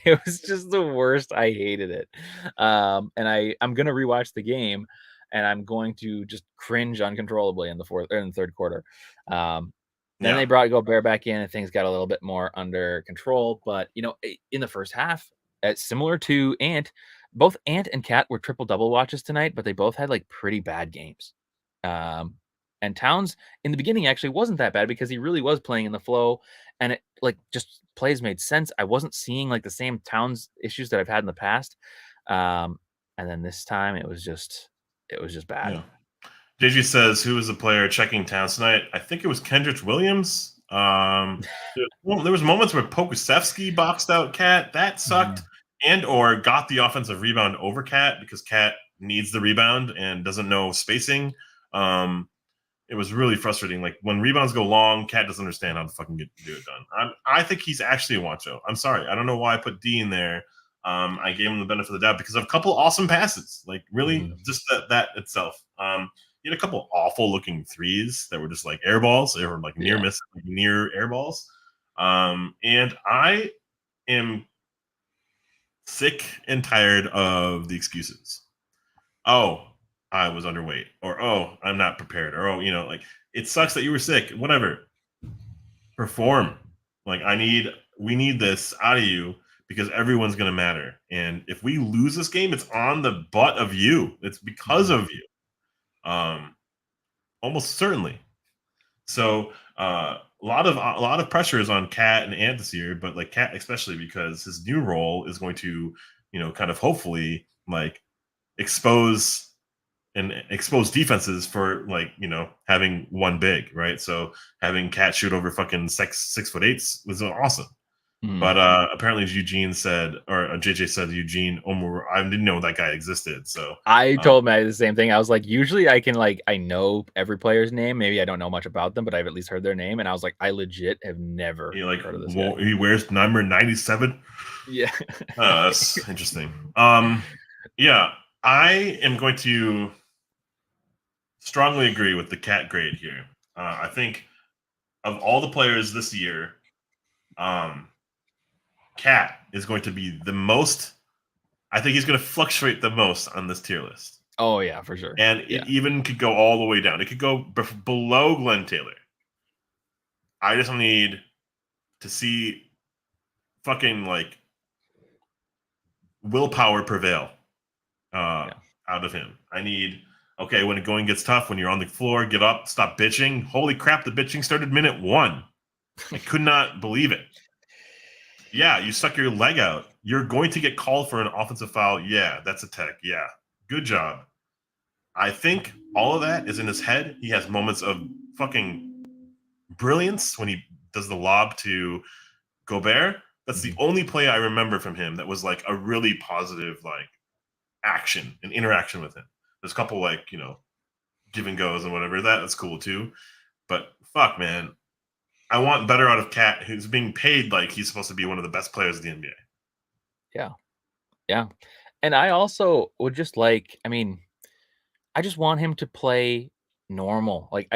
it was just the worst. I hated it. And I'm gonna rewatch the game, and I'm going to just cringe uncontrollably in the third quarter. Then they Yeah. brought Gobert back in, and things got a little bit more under control. But in the first half, similar to Ant, both Ant and Cat were triple double watches tonight, but they both had like pretty bad games. Um, and Towns in the beginning actually wasn't that bad because he really was playing in the flow, and it like just plays made sense. I wasn't seeing like the same Towns issues that I've had in the past. And then this time it was just bad. Yeah. JG says, who was the player checking Towns tonight? I think it was Kendrick Williams. There was moments where Pokusevski boxed out Cat. That sucked. And or got the offensive rebound over Cat because Cat needs the rebound and doesn't know spacing. It was really frustrating. Like when rebounds go long, Cat doesn't understand how to fucking do it done. I think he's actually a Wancho. I'm sorry. I don't know why I put D in there. I gave him the benefit of the doubt because of a couple awesome passes. Like really, just that itself. He had a couple awful looking threes that were just like air balls. They were like near miss, like near air balls. And I am sick and tired of the excuses. Oh, I was underweight, or oh, I'm not prepared, or oh, like it sucks that you were sick. Whatever. Perform. Like we need this out of you because everyone's gonna matter. And if we lose this game, it's on the butt of you. It's because of you. Almost certainly. So a lot of pressure is on Cat and Ant this year, but like Cat especially because his new role is going to, kind of hopefully like expose defenses for like having one big, right? So having Cat shoot over fucking 6'8" was awesome. But apparently Eugene said, or JJ said Eugene Omoru. I didn't know that guy existed. So I told Maddie the same thing. I was like, usually I can I know every player's name. Maybe I don't know much about them, but I've at least heard their name. And I was like, I legit have never heard of this guy. He wears number 97. Yeah. That's interesting. Yeah, I am going to strongly agree with the Cat grade here. I think of all the players this year, Cat is going to be the most. I think he's going to fluctuate the most on this tier list. Oh yeah, for sure. And it even could go all the way down. It could go below Glenn Taylor. I just need to see fucking like willpower prevail out of him. I need, okay, when the going gets tough, when you're on the floor, get up, stop bitching. Holy crap, the bitching started minute 1. I could not believe it. Yeah, you suck your leg out. You're going to get called for an offensive foul. Yeah, that's a tech. Yeah, good job. I think all of that is in his head. He has moments of fucking brilliance when he does the lob to Gobert. That's the only play I remember from him that was like a really positive like action and interaction with him. There's a couple like, give and goes and whatever. That's cool too. But fuck, man. I want better out of Cat, who's being paid like he's supposed to be one of the best players of the NBA. Yeah. Yeah. And I also would just I just want him to play normal. Like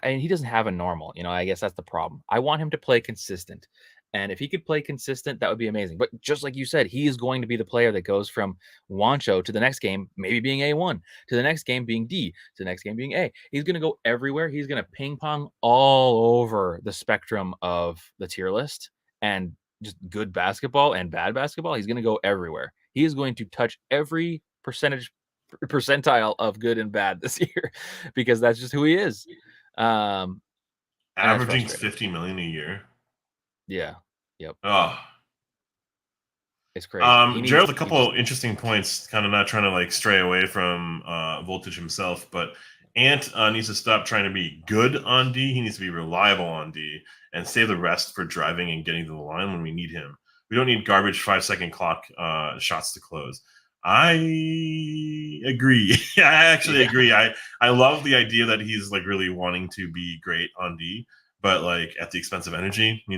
he doesn't have a normal, I guess that's the problem. I want him to play consistent. And if he could play consistent, that would be amazing. But just like you said, he is going to be the player that goes from Wancho to the next game, maybe being A1, to the next game being D, to the next game being A. He's going to go everywhere. He's going to ping pong all over the spectrum of the tier list and just good basketball and bad basketball. He's going to go everywhere. He is going to touch every percentile of good and bad this year because that's just who he is. Averaging $50 million a year. Yeah. Yep. Oh, it's crazy. Gerald's a couple of interesting points, kind of not trying to like stray away from Voltage himself, but Ant needs to stop trying to be good on D. He needs to be reliable on D and save the rest for driving and getting to the line when we need him. We don't need garbage 5-second clock shots to close. I agree. I actually agree. I love the idea that he's like really wanting to be great on D, but like at the expense of energy, I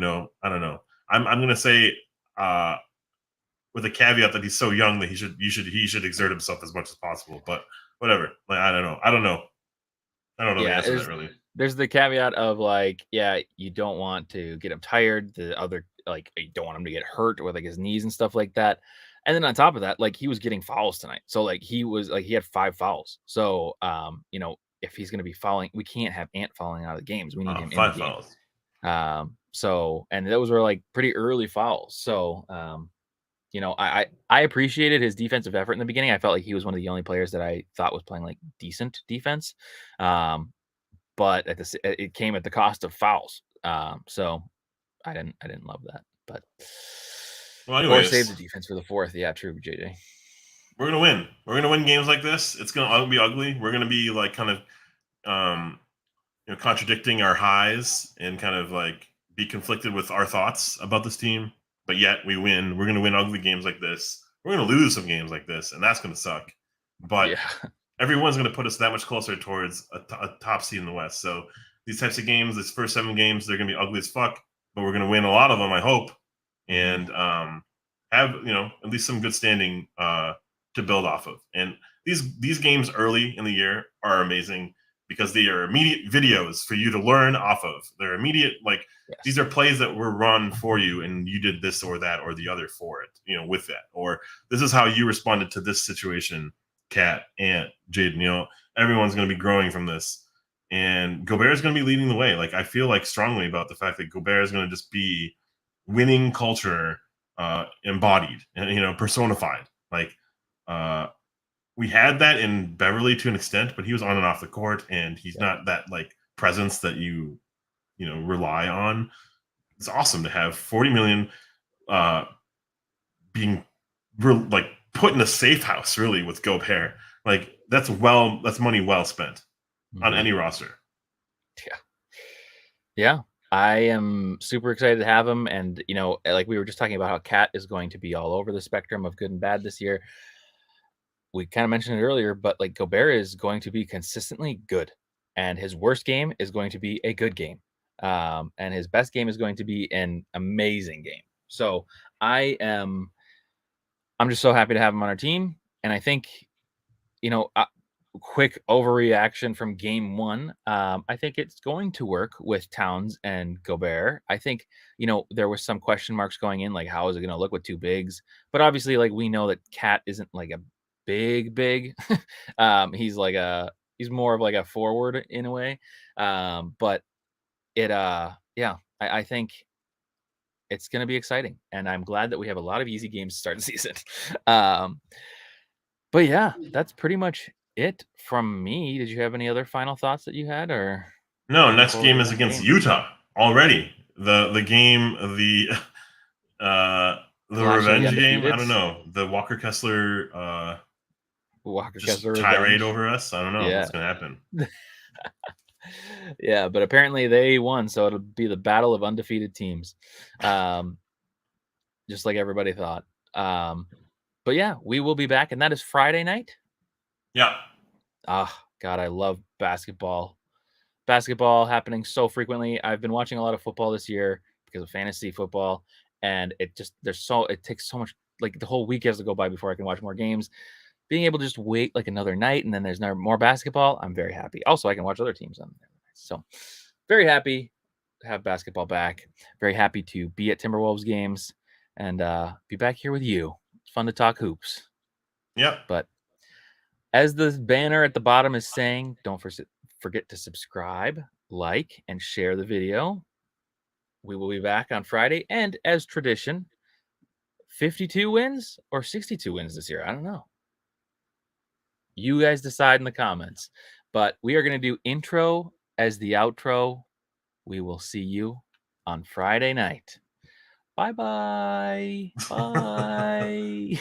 don't know. I'm gonna say with a caveat that he's so young that he should exert himself as much as possible. But whatever. Like I don't know the answer to that really. There's the caveat of like, you don't want to get him tired. The other like you don't want him to get hurt with like his knees and stuff like that. And then on top of that, like he was getting fouls tonight. So like he had 5 fouls. So if he's going to be fouling, we can't have Ant fouling out of the games. We need him in the 5 game. fouls. So and those were like pretty early fouls. So I appreciated his defensive effort in the beginning. I felt like he was one of the only players that I thought was playing like decent defense. But it came at the cost of fouls. So I didn't love that. But Well, or anyways, save the defense for the fourth. Yeah, true, JJ. we're gonna win. We're gonna win games like this. It's gonna be ugly. We're gonna be like kind of contradicting our highs and kind of like be conflicted with our thoughts about this team. But yet we win. We're gonna win ugly games like this. We're gonna lose some games like this, and that's gonna suck. But Yeah. everyone's gonna put us that much closer towards a top seed in the West. So these types of games, these first 7 games, they're gonna be ugly as fuck. But we're gonna win a lot of them, I hope, and have at least some good standing to build off of. And these games early in the year are amazing because they are immediate videos for you to learn off of. They're immediate, like Yes. these are plays that were run for you, and you did this or that or the other for it, with that. Or this is how you responded to this situation, Kat, Ant, Jaden. Everyone's going to be growing from this. And Gobert is going to be leading the way. Like, I feel like strongly about the fact that Gobert is going to just be winning culture embodied and, personified. Like, we had that in Beverly to an extent, but he was on and off the court, and he's not that like presence that you rely on. It's awesome to have 40 million being like put in a safe house, really, with Gobert. Like that's money well spent on any roster. Yeah. I am super excited to have him. And, like we were just talking about how Cat is going to be all over the spectrum of good and bad this year. We kind of mentioned it earlier, but like Gobert is going to be consistently good. And his worst game is going to be a good game. And his best game is going to be an amazing game. So I'm just so happy to have him on our team. And I think, quick overreaction from game 1. I think it's going to work with Towns and Gobert. I think, there was some question marks going in, like how is it going to look with 2 bigs? But obviously, like we know that Cat isn't like a big. He's more of like a forward in a way. But I think it's going to be exciting, and I'm glad that we have a lot of easy games to start the season. But yeah, that's pretty much it from me. Did you have any other final thoughts that you had, or no? Next game is against Utah already. The game of the revenge game. I don't know, the Walker Kessler tirade over us. I don't know what's gonna happen. Yeah, but apparently they won, so it'll be the battle of undefeated teams, just like everybody thought. But yeah, we will be back, and that is Friday night. Yeah. God, I love basketball. Basketball happening so frequently. I've been watching a lot of football this year because of fantasy football, and it takes so much. Like the whole week has to go by before I can watch more games. Being able to just wait like another night, and then there's more basketball, I'm very happy. Also, I can watch other teams on there. So very happy to have basketball back. Very happy to be at Timberwolves games and be back here with you. It's fun to talk hoops. Yep. But as the banner at the bottom is saying, don't forget to subscribe, like, and share the video. We will be back on Friday. And as tradition, 52 wins or 62 wins this year. I don't know. You guys decide in the comments. But we are going to do intro as the outro. We will see you on Friday night. Bye-bye. Bye.